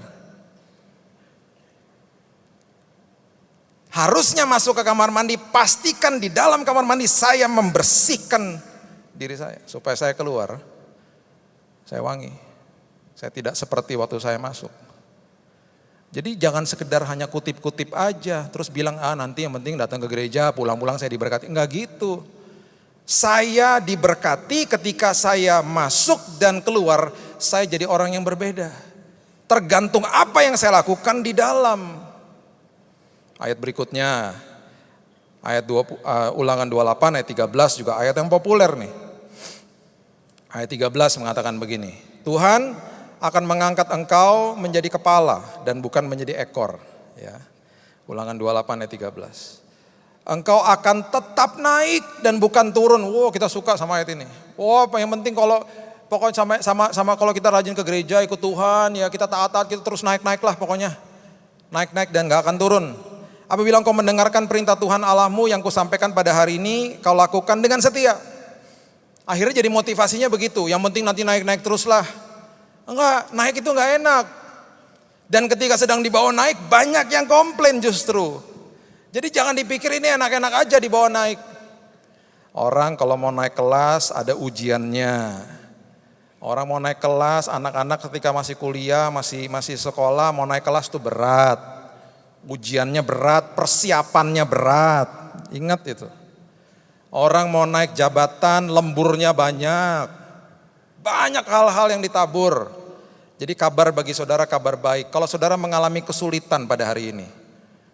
Harusnya masuk ke kamar mandi, pastikan di dalam kamar mandi saya membersihkan diri saya, supaya saya keluar, saya wangi. Saya tidak seperti waktu saya masuk. Jadi jangan sekedar hanya kutip-kutip aja, terus bilang, nanti yang penting datang ke gereja, pulang-pulang saya diberkati. Enggak gitu. Saya diberkati ketika saya masuk dan keluar, saya jadi orang yang berbeda. Tergantung apa yang saya lakukan di dalam. Ayat berikutnya, ulangan 28 ayat 13 juga ayat yang populer nih. Ayat 13 mengatakan begini, Tuhan akan mengangkat engkau menjadi kepala dan bukan menjadi ekor. Ya. Ulangan 28 ayat 13. Engkau akan tetap naik dan bukan turun. Wow, kita suka sama ayat ini. Wow, yang penting kalau pokoknya sama kalau kita rajin ke gereja ikut Tuhan, ya kita taat-taat, kita terus naik-naik lah pokoknya. Naik-naik dan gak akan turun. Apabila engkau mendengarkan perintah Tuhan Allahmu yang kusampaikan pada hari ini, kau lakukan dengan setia. Akhirnya jadi motivasinya begitu, yang penting nanti naik-naik teruslah. Enggak, naik itu enggak enak. Dan ketika sedang dibawa naik, banyak yang komplain justru. Jadi jangan dipikir ini enak-enak aja dibawa naik. Orang kalau mau naik kelas ada ujiannya. Orang mau naik kelas, anak-anak ketika masih kuliah, masih sekolah, mau naik kelas itu berat. Ujiannya berat, persiapannya berat. Ingat itu. Orang mau naik jabatan, lemburnya banyak. Banyak hal-hal yang ditabur. Jadi kabar bagi saudara, kabar baik. Kalau saudara mengalami kesulitan pada hari ini,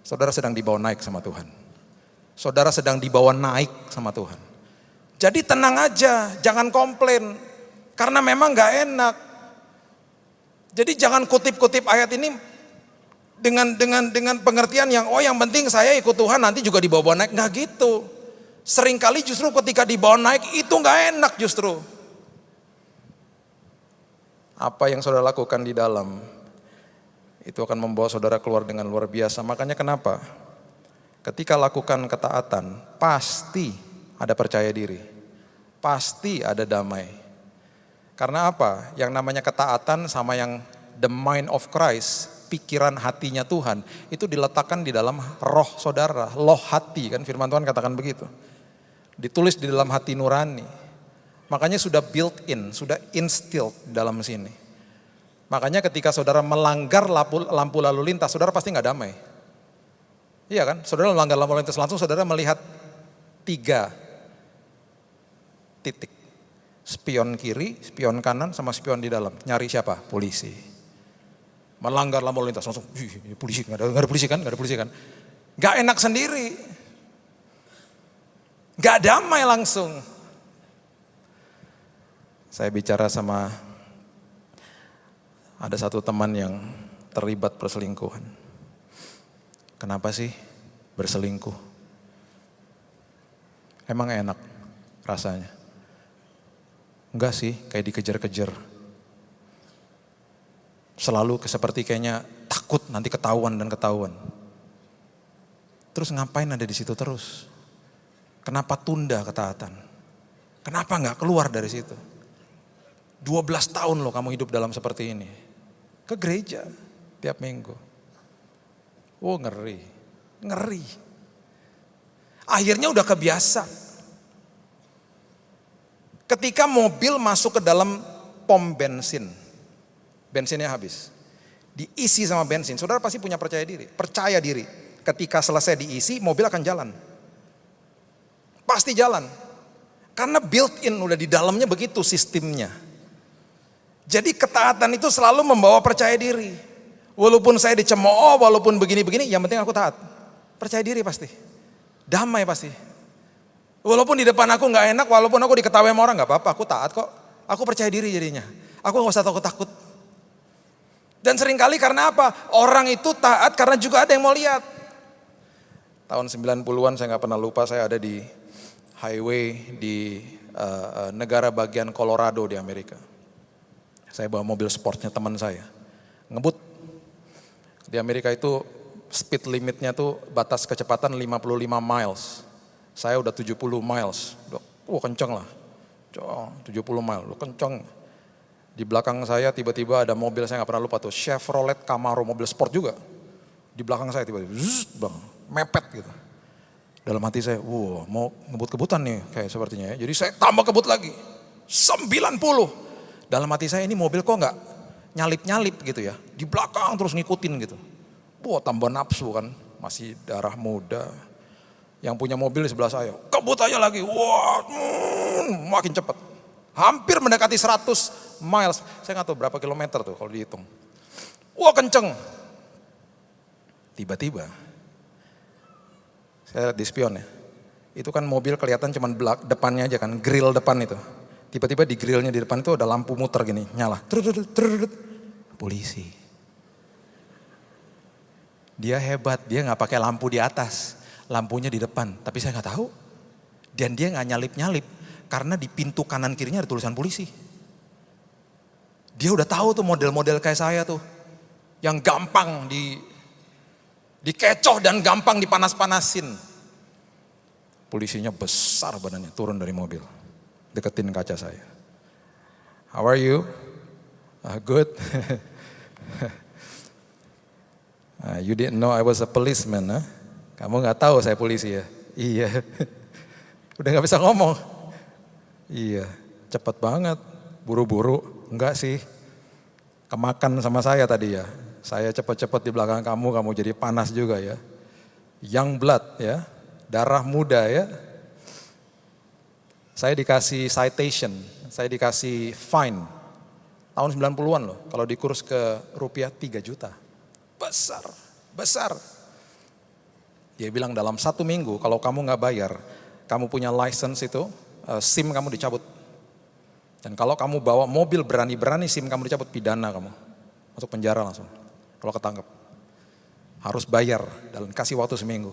saudara sedang dibawa naik sama Tuhan. Saudara sedang dibawa naik sama Tuhan. Jadi tenang aja, jangan komplain. Karena memang gak enak. Jadi jangan kutip-kutip ayat ini dengan pengertian yang yang penting saya ikut Tuhan nanti juga dibawa naik. Gak gitu. Seringkali justru ketika dibawa naik itu gak enak justru. Apa yang saudara lakukan di dalam, itu akan membawa saudara keluar dengan luar biasa. Makanya kenapa? Ketika lakukan ketaatan, pasti ada percaya diri. Pasti ada damai. Karena apa? Yang namanya ketaatan sama yang the mind of Christ, pikiran hatinya Tuhan, itu diletakkan di dalam roh saudara, loh hati, kan firman Tuhan katakan begitu. Ditulis di dalam hati nurani. Makanya sudah built in, sudah instilled dalam sini. Makanya ketika saudara melanggar lampu lalu lintas, saudara pasti gak damai. Iya kan? Saudara melanggar lampu lalu lintas, langsung saudara melihat 3 titik. Spion kiri, spion kanan, sama spion di dalam. Nyari siapa? Polisi. Melanggar lampu lalu lintas, langsung polisi, gak ada polisi kan? Gak ada polisi kan? Gak enak sendiri. Gak damai langsung. Saya bicara sama ada satu teman yang terlibat perselingkuhan. Kenapa sih berselingkuh? Emang enak rasanya? Enggak sih, kayak dikejar-kejar. Selalu seperti kayaknya takut nanti ketahuan dan ketahuan. Terus ngapain ada di situ terus? Kenapa tunda ketaatan? Kenapa nggak keluar dari situ? 12 tahun loh kamu hidup dalam seperti ini. Ke gereja tiap minggu. Oh ngeri, ngeri. Akhirnya udah kebiasa. Ketika mobil masuk ke dalam pom bensin, bensinnya habis. Diisi sama bensin, saudara pasti punya percaya diri. Ketika selesai diisi, mobil akan jalan. Pasti jalan. Karena built in udah di dalamnya begitu sistemnya. Jadi ketaatan itu selalu membawa percaya diri. Walaupun saya dicemooh, walaupun begini-begini, yang penting aku taat. Percaya diri pasti. Damai pasti. Walaupun di depan aku gak enak, walaupun aku diketahui sama orang, gak apa-apa, aku taat kok. Aku percaya diri jadinya. Aku gak usah takut-takut. Dan seringkali karena apa? Orang itu taat karena juga ada yang mau lihat. Tahun 90-an saya gak pernah lupa, saya ada di highway di negara bagian Colorado di Amerika. Saya bawa mobil sportnya teman saya. Ngebut. Di Amerika itu speed limitnya tuh batas kecepatan 55 miles. Saya udah 70 miles. Kenceng lah. 70 miles, kenceng. Di belakang saya tiba-tiba ada mobil, saya gak pernah lupa tuh. Chevrolet Camaro, mobil sport juga. Di belakang saya tiba-tiba, mepet gitu. Dalam hati saya, mau ngebut-kebutan nih kayak sepertinya ya. Jadi saya tambah kebut lagi. 90. Dalam hati saya ini mobil kok gak nyalip-nyalip gitu ya. Di belakang terus ngikutin gitu. Tambah nafsu kan. Masih darah muda. Yang punya mobil di sebelah saya, kebut aja lagi. Makin cepat. Hampir mendekati 100 miles. Saya gak tahu berapa kilometer tuh kalau dihitung. Kenceng. Tiba-tiba. Saya lihat di spion ya. Itu kan mobil kelihatan cuman depannya aja kan, grill depan itu. Tiba-tiba di grillnya di depan itu ada lampu muter gini, nyala. Polisi. Dia hebat, dia gak pakai lampu di atas. Lampunya di depan, tapi saya gak tahu. Dan dia gak nyalip-nyalip, karena di pintu kanan kirinya ada tulisan polisi. Dia udah tahu tuh model-model kayak saya tuh. Yang gampang dikecoh dan gampang dipanas-panasin. Polisinya besar badannya, turun dari mobil. Deketin kaca saya. How are you? Good. You didn't know I was a policeman, huh? Kamu gak tahu saya polisi ya? Iya. Udah gak bisa ngomong. Iya, cepet banget. Buru-buru. Enggak sih. Kemakan sama saya tadi ya. Saya cepet-cepet di belakang kamu jadi panas juga ya. Young blood ya. Darah muda ya. Saya dikasih citation. Saya dikasih fine. Tahun 90-an loh. Kalau dikurs ke rupiah 3 juta. Besar. Besar. Dia bilang dalam 1 minggu kalau kamu gak bayar, kamu punya license itu, SIM kamu dicabut. Dan kalau kamu bawa mobil berani-berani SIM kamu dicabut, pidana kamu. Masuk penjara langsung, kalau ketangkep. Harus bayar dan kasih waktu 1 minggu.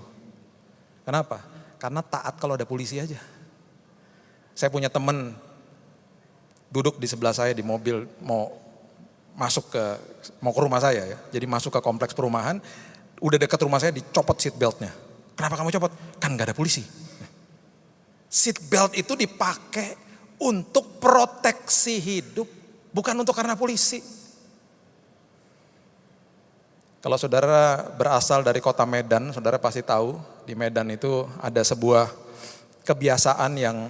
Kenapa? Karena taat kalau ada polisi aja. Saya punya temen duduk di sebelah saya di mobil mau ke rumah saya ya. Jadi masuk ke kompleks perumahan, udah dekat rumah saya dicopot seat beltnya. Kenapa kamu copot? Kan gak ada polisi. Seat belt itu dipakai untuk proteksi hidup, bukan untuk karena polisi. Kalau saudara berasal dari kota Medan, saudara pasti tahu di Medan itu ada sebuah kebiasaan yang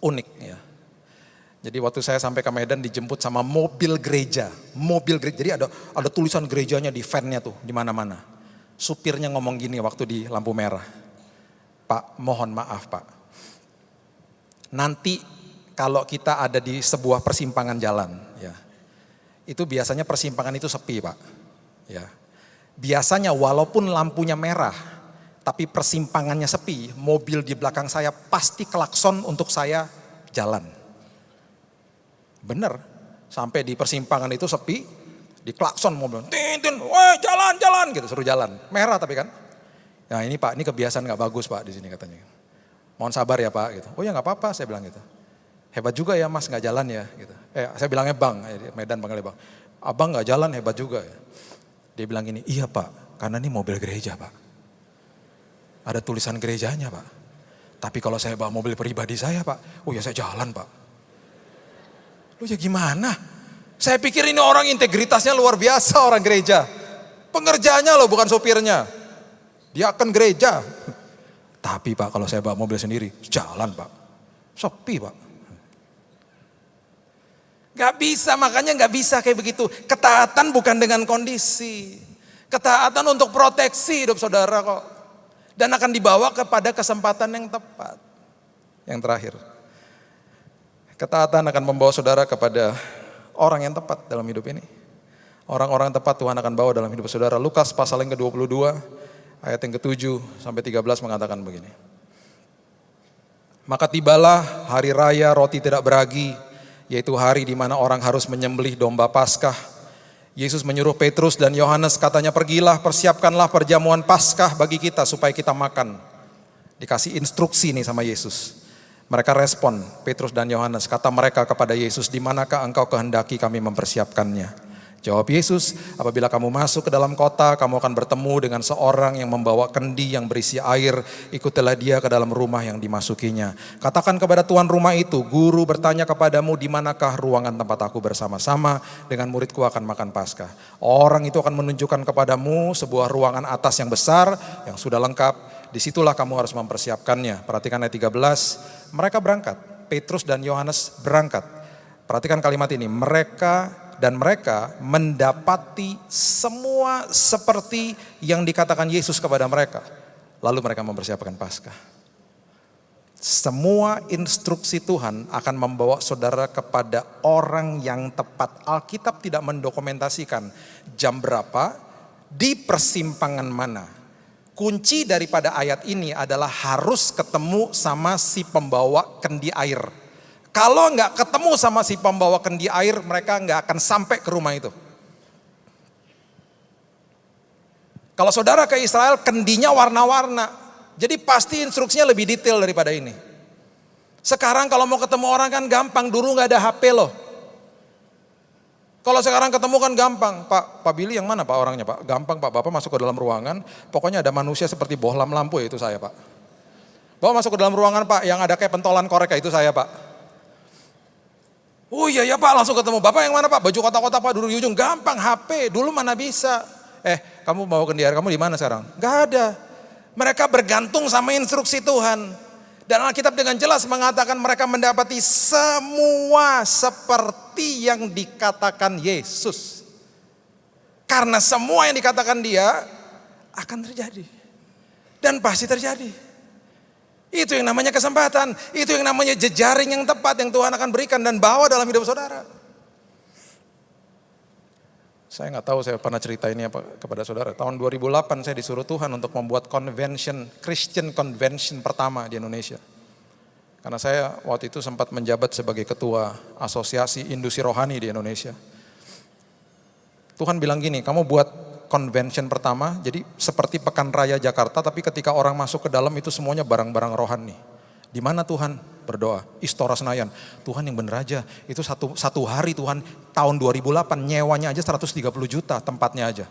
unik ya. Jadi waktu saya sampai ke Medan dijemput sama mobil gereja. Jadi ada tulisan gerejanya di van-nya tuh di mana-mana. Supirnya ngomong gini waktu di lampu merah. Pak, mohon maaf Pak. Nanti kalau kita ada di sebuah persimpangan jalan ya. Itu biasanya persimpangan itu sepi Pak. Ya. Biasanya walaupun lampunya merah tapi persimpangannya sepi, mobil di belakang saya pasti klakson untuk saya jalan. Bener, sampai di persimpangan itu sepi, di klakson mobil, tin, woi jalan gitu, suruh jalan. Merah tapi kan. Nah ini Pak, ini kebiasaan gak bagus Pak di sini katanya. Mohon sabar ya Pak gitu. Oh ya gak apa-apa saya bilang gitu. Hebat juga ya Mas gak jalan ya gitu. Saya bilangnya Bang, Medan panggilnya Bang. Abang gak jalan hebat juga ya. Dia bilang gini, iya Pak, karena ini mobil gereja Pak. Ada tulisan gerejanya Pak. Tapi kalau saya bawa mobil pribadi saya Pak, oh ya saya jalan Pak. Lu ya gimana? Saya pikir ini orang integritasnya luar biasa orang gereja. Pengerjanya loh bukan sopirnya. Dia akan gereja. Tapi Pak kalau saya bawa mobil sendiri, jalan Pak. Sepi Pak. Gak bisa, makanya gak bisa kayak begitu. Ketaatan bukan dengan kondisi. Ketaatan untuk proteksi hidup saudara kok. Dan akan dibawa kepada kesempatan yang tepat. Yang terakhir. Ketaatan akan membawa saudara kepada orang yang tepat dalam hidup ini. Orang-orang tepat Tuhan akan bawa dalam hidup saudara. Lukas pasal yang ke-22 ayat yang ke-7 sampai 13 mengatakan begini. Maka tibalah hari raya roti tidak beragi, yaitu hari di mana orang harus menyembelih domba Paskah. Yesus menyuruh Petrus dan Yohanes, katanya pergilah persiapkanlah perjamuan Paskah bagi kita supaya kita makan. Dikasih instruksi nih sama Yesus. Mereka respon, Petrus dan Yohanes, kata mereka kepada Yesus, di manakah engkau kehendaki kami mempersiapkannya? Jawab Yesus, apabila kamu masuk ke dalam kota, kamu akan bertemu dengan seorang yang membawa kendi yang berisi air, ikutilah dia ke dalam rumah yang dimasukinya. Katakan kepada tuan rumah itu, guru bertanya kepadamu, di manakah ruangan tempat aku bersama-sama dengan muridku akan makan Paskah. Orang itu akan menunjukkan kepadamu sebuah ruangan atas yang besar, yang sudah lengkap. Disitulah kamu harus mempersiapkannya. Perhatikan ayat 13, mereka berangkat, Petrus dan Yohanes berangkat. Perhatikan kalimat ini, mereka mendapati semua seperti yang dikatakan Yesus kepada mereka. Lalu mereka mempersiapkan Paskah. Semua instruksi Tuhan akan membawa saudara kepada orang yang tepat. Alkitab tidak mendokumentasikan jam berapa, di persimpangan mana. Kunci daripada ayat ini adalah harus ketemu sama si pembawa kendi air. Kalau nggak ketemu sama si pembawa kendi air, mereka nggak akan sampai ke rumah itu. Kalau saudara ke Israel, kendinya warna-warna. Jadi pasti instruksinya lebih detail daripada ini. Sekarang kalau mau ketemu orang kan gampang, dulu nggak ada HP loh. Kalau sekarang ketemu kan gampang, Pak Billy yang mana Pak orangnya Pak? Gampang Pak, Bapak masuk ke dalam ruangan, pokoknya ada manusia seperti bohlam lampu ya itu saya Pak. Bapak masuk ke dalam ruangan Pak, yang ada kayak pentolan korek itu saya Pak. Oh iya ya Pak, langsung ketemu. Bapak yang mana Pak? Baju kotak-kotak Pak, duduk di ujung. Gampang, HP, dulu mana bisa. Kamu bawa kendi air, kamu di mana sekarang? Gak ada. Mereka bergantung sama instruksi Tuhan. Dan Alkitab dengan jelas mengatakan mereka mendapati semua seperti yang dikatakan Yesus. Karena semua yang dikatakan dia akan terjadi. Dan pasti terjadi. Itu yang namanya kesempatan. Itu yang namanya jejaring yang tepat yang Tuhan akan berikan dan bawa dalam hidup saudara. Saya nggak tahu saya pernah cerita ini apa kepada saudara. Tahun 2008 saya disuruh Tuhan untuk membuat convention, Christian convention pertama di Indonesia. Karena saya waktu itu sempat menjabat sebagai ketua asosiasi industri rohani di Indonesia. Tuhan bilang gini, kamu buat convention pertama, jadi seperti Pekan Raya Jakarta, tapi ketika orang masuk ke dalam itu semuanya barang-barang rohani. Di mana Tuhan? Berdoa, Istora Senayan. Tuhan yang bener aja, itu satu hari Tuhan, tahun 2008 nyewanya aja 130 juta tempatnya aja.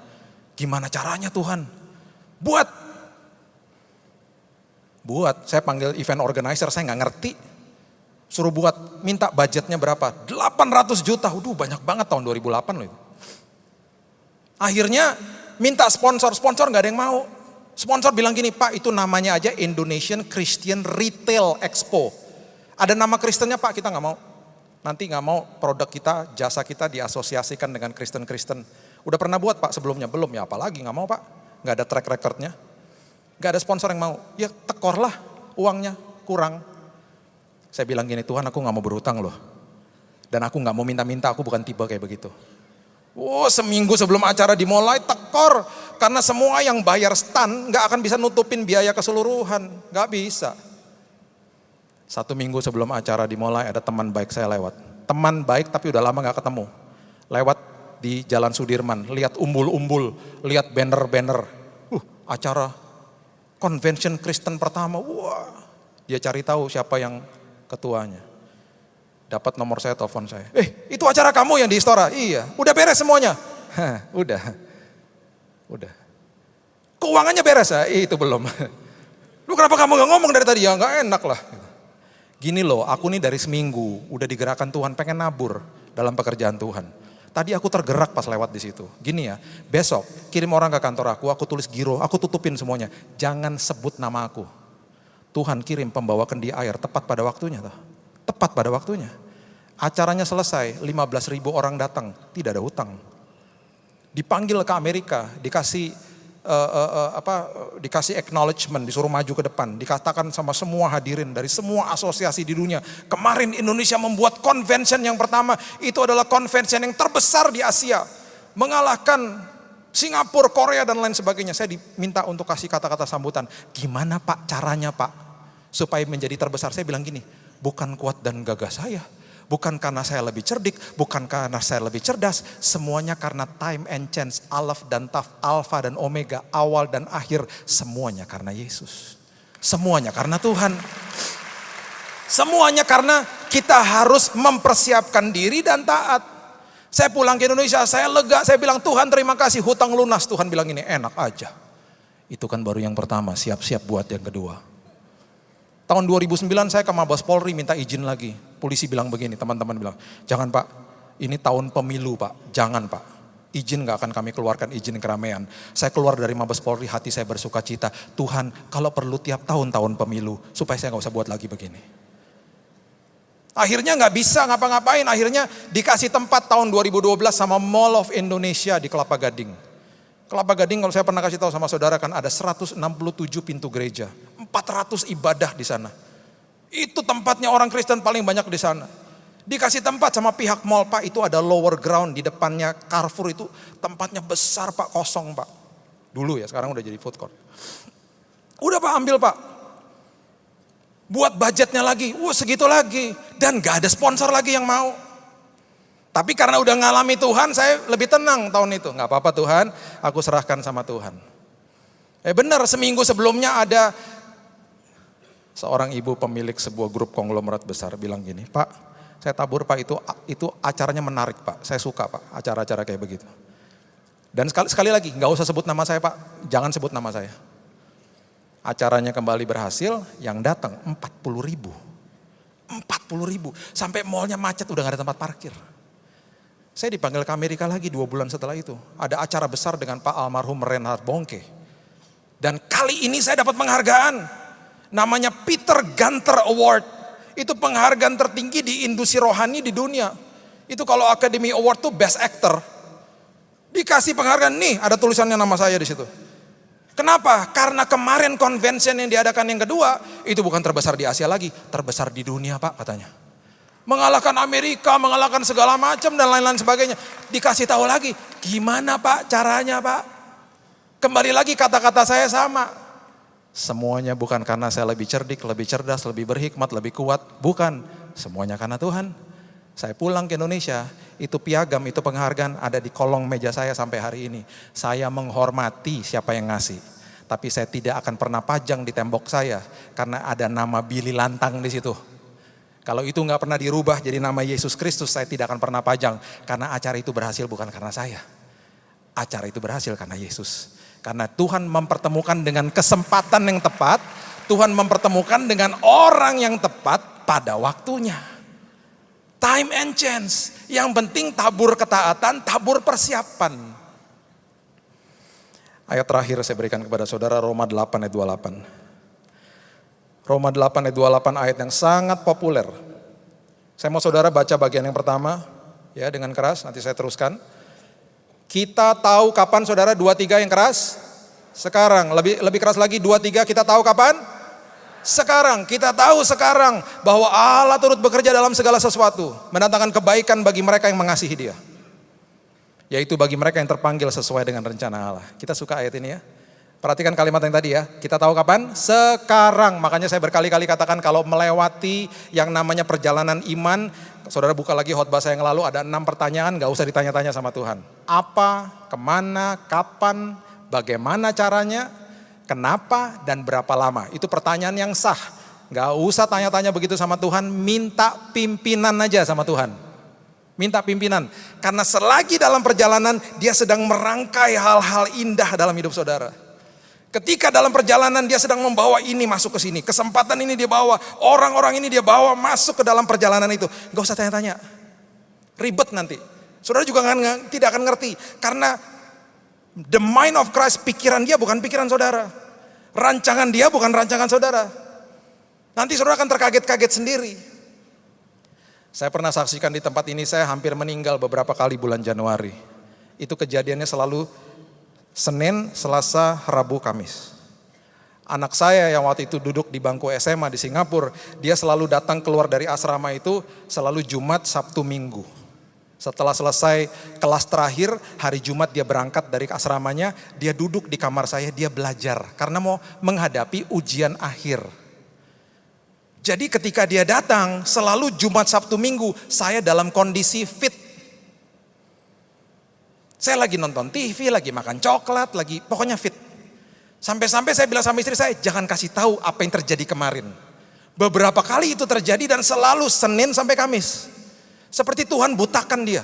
Gimana caranya Tuhan? Buat, saya panggil event organizer, saya nggak ngerti. Suruh buat, minta budgetnya berapa? 800 juta, banyak banget tahun 2008 loh itu. Akhirnya minta sponsor nggak ada yang mau. Sponsor bilang gini, Pak itu namanya aja Indonesian Christian Retail Expo. Ada nama Kristennya Pak, kita nggak mau. Nanti nggak mau produk kita, jasa kita diasosiasikan dengan Kristen. Udah pernah buat Pak sebelumnya? Belum, ya apalagi nggak mau Pak. Nggak ada track recordnya. Nggak ada sponsor yang mau. Ya tekorlah uangnya, kurang. Saya bilang gini, Tuhan aku nggak mau berhutang loh. Dan aku nggak mau minta-minta, aku bukan tipe kayak begitu. Seminggu sebelum acara dimulai tekor. Karena semua yang bayar stand gak akan bisa nutupin biaya keseluruhan. Gak bisa. 1 minggu sebelum acara dimulai ada teman baik saya lewat. Teman baik tapi udah lama gak ketemu. Lewat di Jalan Sudirman. Lihat umbul-umbul. Lihat banner-banner. Acara convention Kristen pertama. Dia cari tahu siapa yang ketuanya. Dapat nomor saya, telepon saya. Itu acara kamu yang di Istora? Iya. Udah beres semuanya? Udah. Keuangannya beres ya? Itu belum. Lu kenapa kamu gak ngomong dari tadi? Ya gak enak lah. Gini loh, aku nih dari seminggu udah digerakkan Tuhan pengen nabur dalam pekerjaan Tuhan. Tadi aku tergerak pas lewat di situ. Gini ya, besok kirim orang ke kantor aku tulis giro, aku tutupin semuanya. Jangan sebut nama aku. Tuhan kirim pembawa kendi air tepat pada waktunya tuh. Tepat pada waktunya. Acaranya selesai, 15.000 orang datang, tidak ada hutang. Dipanggil ke Amerika, dikasih acknowledgement, disuruh maju ke depan, dikatakan sama semua hadirin dari semua asosiasi di dunia. Kemarin Indonesia membuat convention yang pertama, itu adalah convention yang terbesar di Asia, mengalahkan Singapura, Korea dan lain sebagainya. Saya diminta untuk kasih kata-kata sambutan. Gimana Pak caranya Pak supaya menjadi terbesar? Saya bilang gini, bukan kuat dan gagah saya, bukan karena saya lebih cerdik, bukan karena saya lebih cerdas, semuanya karena time and chance, alaf dan taf, alfa dan omega, awal dan akhir, semuanya karena Yesus. Semuanya karena Tuhan. Semuanya karena kita harus mempersiapkan diri dan taat. Saya pulang ke Indonesia, saya lega, saya bilang Tuhan terima kasih, hutang lunas. Tuhan bilang ini enak aja. Itu kan baru yang pertama, siap-siap buat yang kedua. Tahun 2009 saya ke Mabes Polri minta izin lagi. Polisi bilang begini, teman-teman bilang, jangan Pak, ini tahun pemilu Pak, jangan Pak. Izin gak akan kami keluarkan, izin keramaian. Saya keluar dari Mabes Polri, hati saya bersuka cita. Tuhan kalau perlu tiap tahun pemilu, supaya saya gak usah buat lagi begini. Akhirnya gak bisa ngapa-ngapain, akhirnya dikasih tempat tahun 2012 sama Mall of Indonesia di Kelapa Gading. Kelapa Gading kalau saya pernah kasih tahu sama saudara kan ada 167 pintu gereja. 400 ibadah di sana. Itu tempatnya orang Kristen paling banyak di sana. Dikasih tempat sama pihak mall Pak, itu ada lower ground di depannya Carrefour, itu tempatnya besar Pak, kosong Pak. Dulu ya, sekarang udah jadi food court. Udah Pak, ambil Pak. Buat budgetnya lagi, segitu lagi. Dan gak ada sponsor lagi yang mau. Tapi karena udah ngalami Tuhan, saya lebih tenang tahun itu. Gak apa-apa Tuhan, aku serahkan sama Tuhan. Benar, seminggu sebelumnya ada seorang ibu pemilik sebuah grup konglomerat besar bilang gini, Pak, saya tabur Pak, itu acaranya menarik Pak, saya suka Pak, acara-acara kayak begitu. Dan sekali lagi, gak usah sebut nama saya Pak, jangan sebut nama saya. Acaranya kembali berhasil, yang datang 40.000. 40.000, sampai mallnya macet, udah gak ada tempat parkir. Saya dipanggil ke Amerika lagi 2 bulan setelah itu. Ada acara besar dengan Pak almarhum Reinhard Bonnke. Dan kali ini saya dapat penghargaan. Namanya Peter Gunter Award. Itu penghargaan tertinggi di industri rohani di dunia. Itu kalau Academy Award tuh Best Actor. Dikasih penghargaan, nih ada tulisannya nama saya di situ. Kenapa? Karena kemarin convention yang diadakan yang kedua, itu bukan terbesar di Asia lagi, terbesar di dunia Pak katanya. Mengalahkan Amerika, mengalahkan segala macam dan lain-lain sebagainya. Dikasih tahu lagi, gimana Pak caranya Pak? Kembali lagi kata-kata saya sama. Semuanya bukan karena saya lebih cerdik, lebih cerdas, lebih berhikmat, lebih kuat. Bukan, semuanya karena Tuhan. Saya pulang ke Indonesia, Itu piagam, itu penghargaan ada di kolong meja saya sampai hari ini. Saya menghormati siapa yang ngasih. Tapi saya tidak akan pernah pajang di tembok saya karena ada nama Billy Lantang di situ. Kalau itu nggak pernah dirubah jadi nama Yesus Kristus, saya tidak akan pernah pajang. Karena acara itu berhasil bukan karena saya. Acara itu berhasil karena Yesus. Karena Tuhan mempertemukan dengan kesempatan yang tepat. Tuhan mempertemukan dengan orang yang tepat pada waktunya. Time and chance. Yang penting tabur ketaatan, tabur persiapan. Ayat terakhir saya berikan kepada saudara, Roma 8 ayat 28. Roma 8 ayat 28 ayat yang sangat populer. Saya mau saudara baca bagian yang pertama ya dengan keras, nanti saya teruskan. Kita tahu kapan saudara 2-3 yang keras? Sekarang, lebih keras lagi 2-3 kita tahu kapan? Sekarang, kita tahu sekarang bahwa Allah turut bekerja dalam segala sesuatu, mendatangkan kebaikan bagi mereka yang mengasihi Dia. Yaitu bagi mereka yang terpanggil sesuai dengan rencana Allah. Kita suka ayat ini ya. Perhatikan kalimat yang tadi ya. Kita tahu kapan? Sekarang. Makanya saya berkali-kali katakan kalau melewati yang namanya perjalanan iman, saudara buka lagi khotbah saya yang lalu, ada 6 pertanyaan, gak usah ditanya-tanya sama Tuhan. Apa, kemana, kapan, bagaimana caranya, kenapa, dan berapa lama. Itu pertanyaan yang sah. Gak usah tanya-tanya begitu sama Tuhan, minta pimpinan aja sama Tuhan. Minta pimpinan. Karena selagi dalam perjalanan, dia sedang merangkai hal-hal indah dalam hidup saudara. Ketika dalam perjalanan dia sedang membawa ini masuk ke sini. Kesempatan ini dia bawa, orang-orang ini dia bawa masuk ke dalam perjalanan itu. Gak usah tanya-tanya. Ribet nanti. Saudara juga tidak akan ngerti. Karena the mind of Christ, pikiran dia bukan pikiran saudara. Rancangan dia bukan rancangan saudara. Nanti saudara akan terkaget-kaget sendiri. Saya pernah saksikan di tempat ini, saya hampir meninggal beberapa kali bulan Januari. Itu kejadiannya selalu Senin, Selasa, Rabu, Kamis. Anak saya yang waktu itu duduk di bangku SMA di Singapura, dia selalu datang keluar dari asrama itu selalu Jumat, Sabtu, Minggu. Setelah selesai kelas terakhir, hari Jumat dia berangkat dari asramanya, dia duduk di kamar saya, dia belajar. Karena mau menghadapi ujian akhir. Jadi ketika dia datang, selalu Jumat, Sabtu, Minggu, saya dalam kondisi fit. Saya lagi nonton TV, lagi makan coklat, lagi pokoknya fit. Sampai-sampai saya bilang sama istri saya, jangan kasih tahu apa yang terjadi kemarin. Beberapa kali itu terjadi dan selalu Senin sampai Kamis. Seperti Tuhan butakan dia.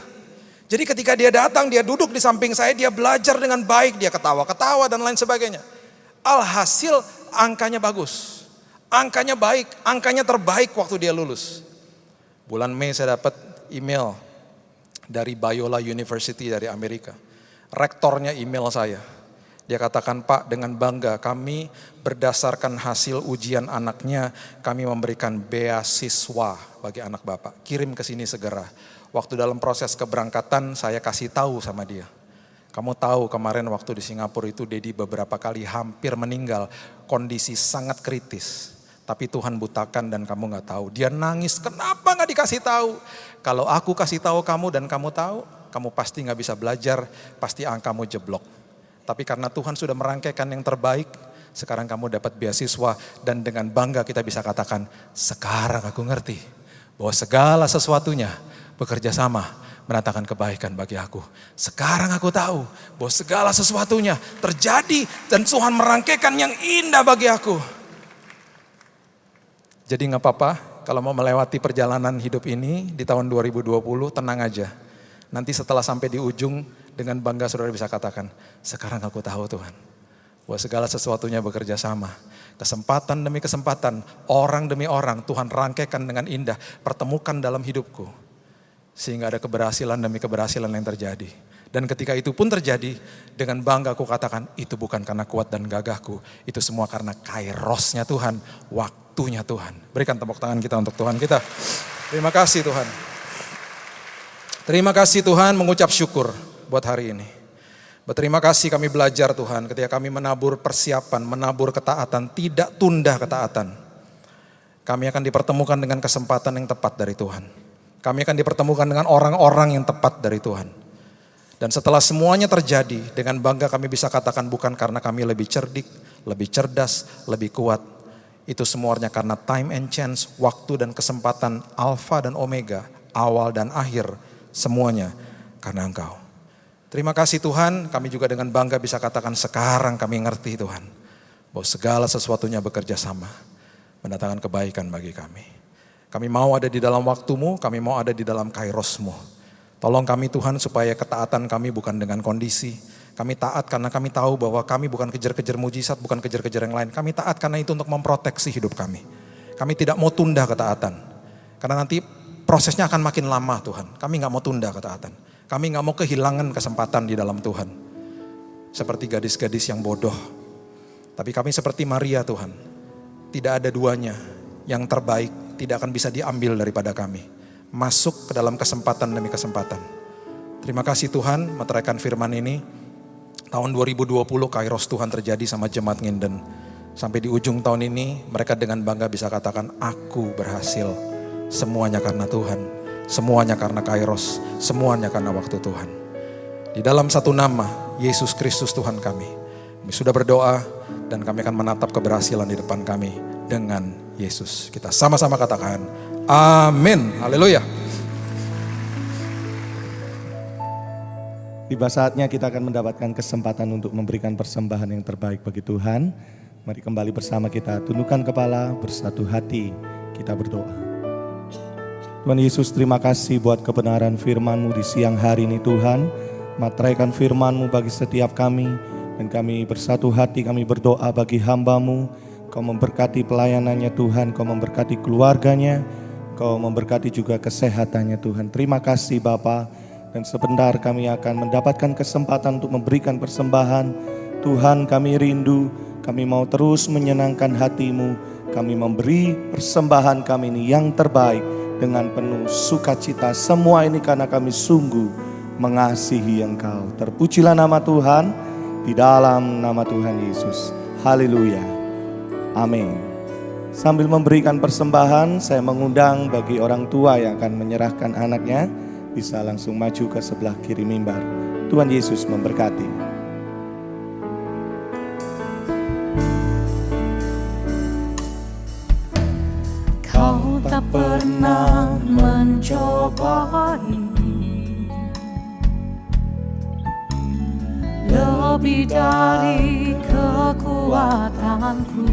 Jadi ketika dia datang, dia duduk di samping saya, dia belajar dengan baik, dia ketawa-ketawa dan lain sebagainya. Alhasil angkanya bagus. Angkanya baik, angkanya terbaik waktu dia lulus. Bulan Mei saya dapat email dari Biola University dari Amerika. Rektornya email saya. Dia katakan, Pak, dengan bangga kami berdasarkan hasil ujian anaknya, kami memberikan beasiswa bagi anak Bapak. Kirim ke sini segera. Waktu dalam proses keberangkatan saya kasih tahu sama dia. Kamu tahu kemarin waktu di Singapura itu Dedi beberapa kali hampir meninggal. Kondisi sangat kritis. Tapi Tuhan butakan dan kamu gak tahu. Dia nangis, kenapa gak dikasih tahu? Kalau aku kasih tahu kamu dan kamu tahu, kamu pasti gak bisa belajar, pasti angkamu jeblok. Tapi karena Tuhan sudah merangkaikan yang terbaik, sekarang kamu dapat beasiswa dan dengan bangga kita bisa katakan, sekarang aku ngerti bahwa segala sesuatunya bekerja sama mendatangkan kebaikan bagi aku. Sekarang aku tahu bahwa segala sesuatunya terjadi dan Tuhan merangkaikan yang indah bagi aku. Jadi gak apa-apa kalau mau melewati perjalanan hidup ini di tahun 2020, tenang aja. Nanti setelah sampai di ujung, dengan bangga saudara bisa katakan, sekarang aku tahu Tuhan, bahwa segala sesuatunya bekerja sama. Kesempatan demi kesempatan, orang demi orang, Tuhan rangkaikan dengan indah, pertemukan dalam hidupku. Sehingga ada keberhasilan demi keberhasilan yang terjadi. Dan ketika itu pun terjadi, dengan bangga aku katakan, itu bukan karena kuat dan gagahku, itu semua karena kairosnya Tuhan, waktunya Tuhan. Berikan tepuk tangan kita untuk Tuhan kita. Terima kasih Tuhan. Terima kasih Tuhan, mengucap syukur buat hari ini. Berterima kasih kami belajar Tuhan ketika kami menabur persiapan, menabur ketaatan, tidak tunda ketaatan. Kami akan dipertemukan dengan kesempatan yang tepat dari Tuhan. Kami akan dipertemukan dengan orang-orang yang tepat dari Tuhan. Dan setelah semuanya terjadi, dengan bangga kami bisa katakan bukan karena kami lebih cerdik, lebih cerdas, lebih kuat. Itu semuanya karena time and chance, waktu dan kesempatan, alfa dan omega, awal dan akhir, semuanya karena Engkau. Terima kasih Tuhan, kami juga dengan bangga bisa katakan sekarang kami ngerti Tuhan, bahwa segala sesuatunya bekerja sama, mendatangkan kebaikan bagi kami. Kami mau ada di dalam waktu-Mu, kami mau ada di dalam kairos-Mu. Tolong kami Tuhan supaya ketaatan kami bukan dengan kondisi. Kami taat karena kami tahu bahwa kami bukan kejar-kejar mujizat, bukan kejar-kejar yang lain. Kami taat karena itu untuk memproteksi hidup kami. Kami tidak mau tunda ketaatan. Karena nanti prosesnya akan makin lama Tuhan. Kami gak mau tunda ketaatan. Kami gak mau kehilangan kesempatan di dalam Tuhan. Seperti gadis-gadis yang bodoh. Tapi kami seperti Maria Tuhan. Tidak ada duanya. Yang terbaik tidak akan bisa diambil daripada kami. Masuk ke dalam kesempatan demi kesempatan. Terima kasih Tuhan, meteraikan firman ini. Tahun 2020 kairos Tuhan terjadi sama jemaat Nginden. Sampai di ujung tahun ini mereka dengan bangga bisa katakan, aku berhasil. Semuanya karena Tuhan. Semuanya karena kairos, semuanya karena waktu Tuhan. Di dalam satu nama, Yesus Kristus Tuhan kami. Kami sudah berdoa dan kami akan menatap keberhasilan di depan kami dengan Yesus. Kita sama-sama katakan, amin. Haleluya. Tiba saatnya kita akan mendapatkan kesempatan untuk memberikan persembahan yang terbaik bagi Tuhan. Mari kembali bersama kita tundukkan kepala, bersatu hati, kita berdoa. Tuhan Yesus, terima kasih buat kebenaran firman-Mu di siang hari ini Tuhan. Materaikan firman-Mu bagi setiap kami. Dan kami bersatu hati, kami berdoa bagi hamba-Mu. Kau memberkati pelayanannya Tuhan, Kau memberkati keluarganya, Kau memberkati juga kesehatannya Tuhan. Terima kasih Bapa. Dan sebentar kami akan mendapatkan kesempatan untuk memberikan persembahan. Tuhan, kami rindu, kami mau terus menyenangkan hati-Mu. Kami memberi persembahan kami ini yang terbaik dengan penuh sukacita. Semua ini karena kami sungguh mengasihi Engkau. Terpujilah nama Tuhan di dalam nama Tuhan Yesus. Haleluya. Amin. Sambil memberikan persembahan, saya mengundang bagi orang tua yang akan menyerahkan anaknya, bisa langsung maju ke sebelah kiri mimbar. Tuhan Yesus memberkati. Kau tak pernah mencobai lebih dari kekuatanku.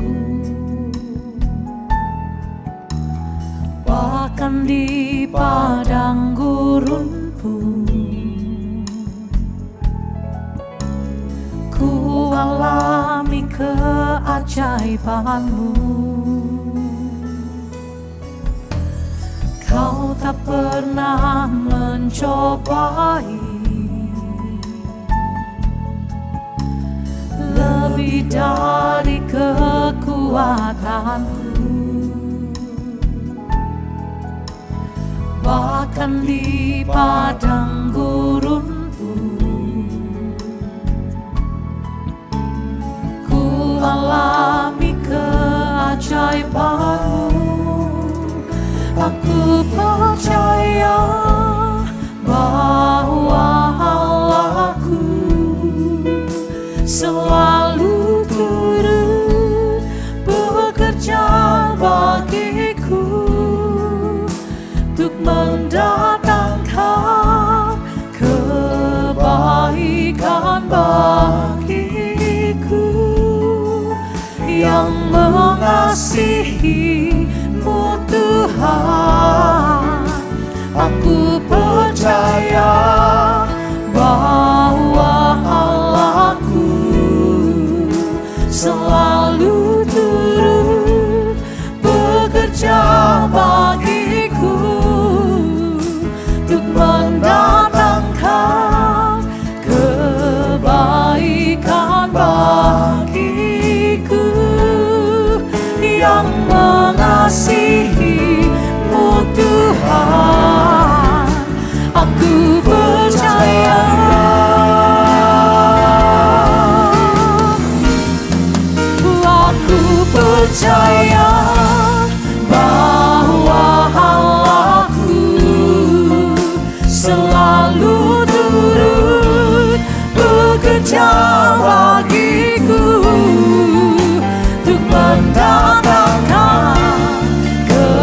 Bahkan di padang gurun pun ku alami keajaiban-Mu. Kau tak pernah mencobai lebih dari kekuatanku. Bahkan di padang gurun pun ku alami keajaiban-Mu. Aku percaya bahwa Allahku selalu turut bekerja bagiku untuk mendatangkan kebaikan bagiku. Yang mengasihi-Mu Tuhan, aku percaya bahwa Allahku selalu turut bekerja bagiku untuk mendatangkan kebaikan bagiku. Yang mengasihi-Mu Tuhan, aku percaya. Aku percaya bahwa Allahku selalu turut bekerja bagiku untuk mendatangkan kebaikan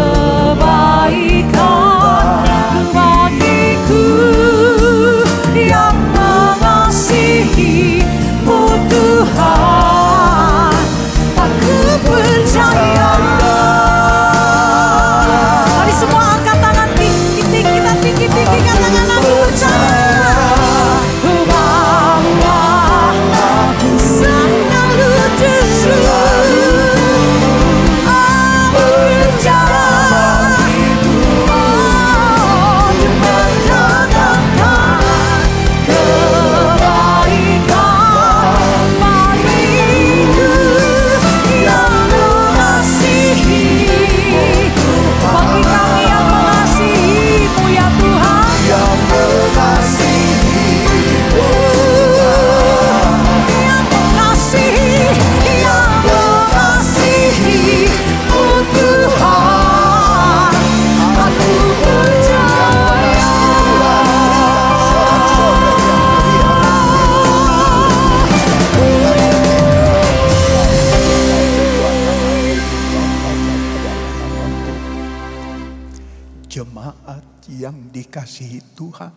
yang dikasihi Tuhan,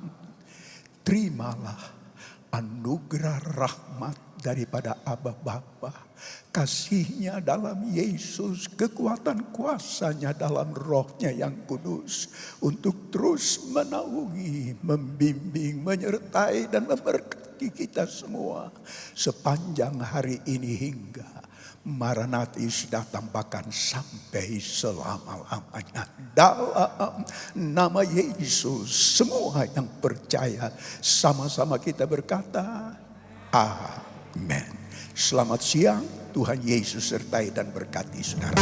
terimalah anugerah rahmat daripada Aba Bapa, kasihnya dalam Yesus, kekuatan kuasanya dalam Rohnya yang kudus, untuk terus menaungi, membimbing, menyertai dan memberkati kita semua sepanjang hari ini hingga Maranatis datang bahkan sampai selama-lamanya. Dalam nama Yesus, semua yang percaya sama-sama kita berkata amin. Selamat siang, Tuhan Yesus sertai dan berkati saudara.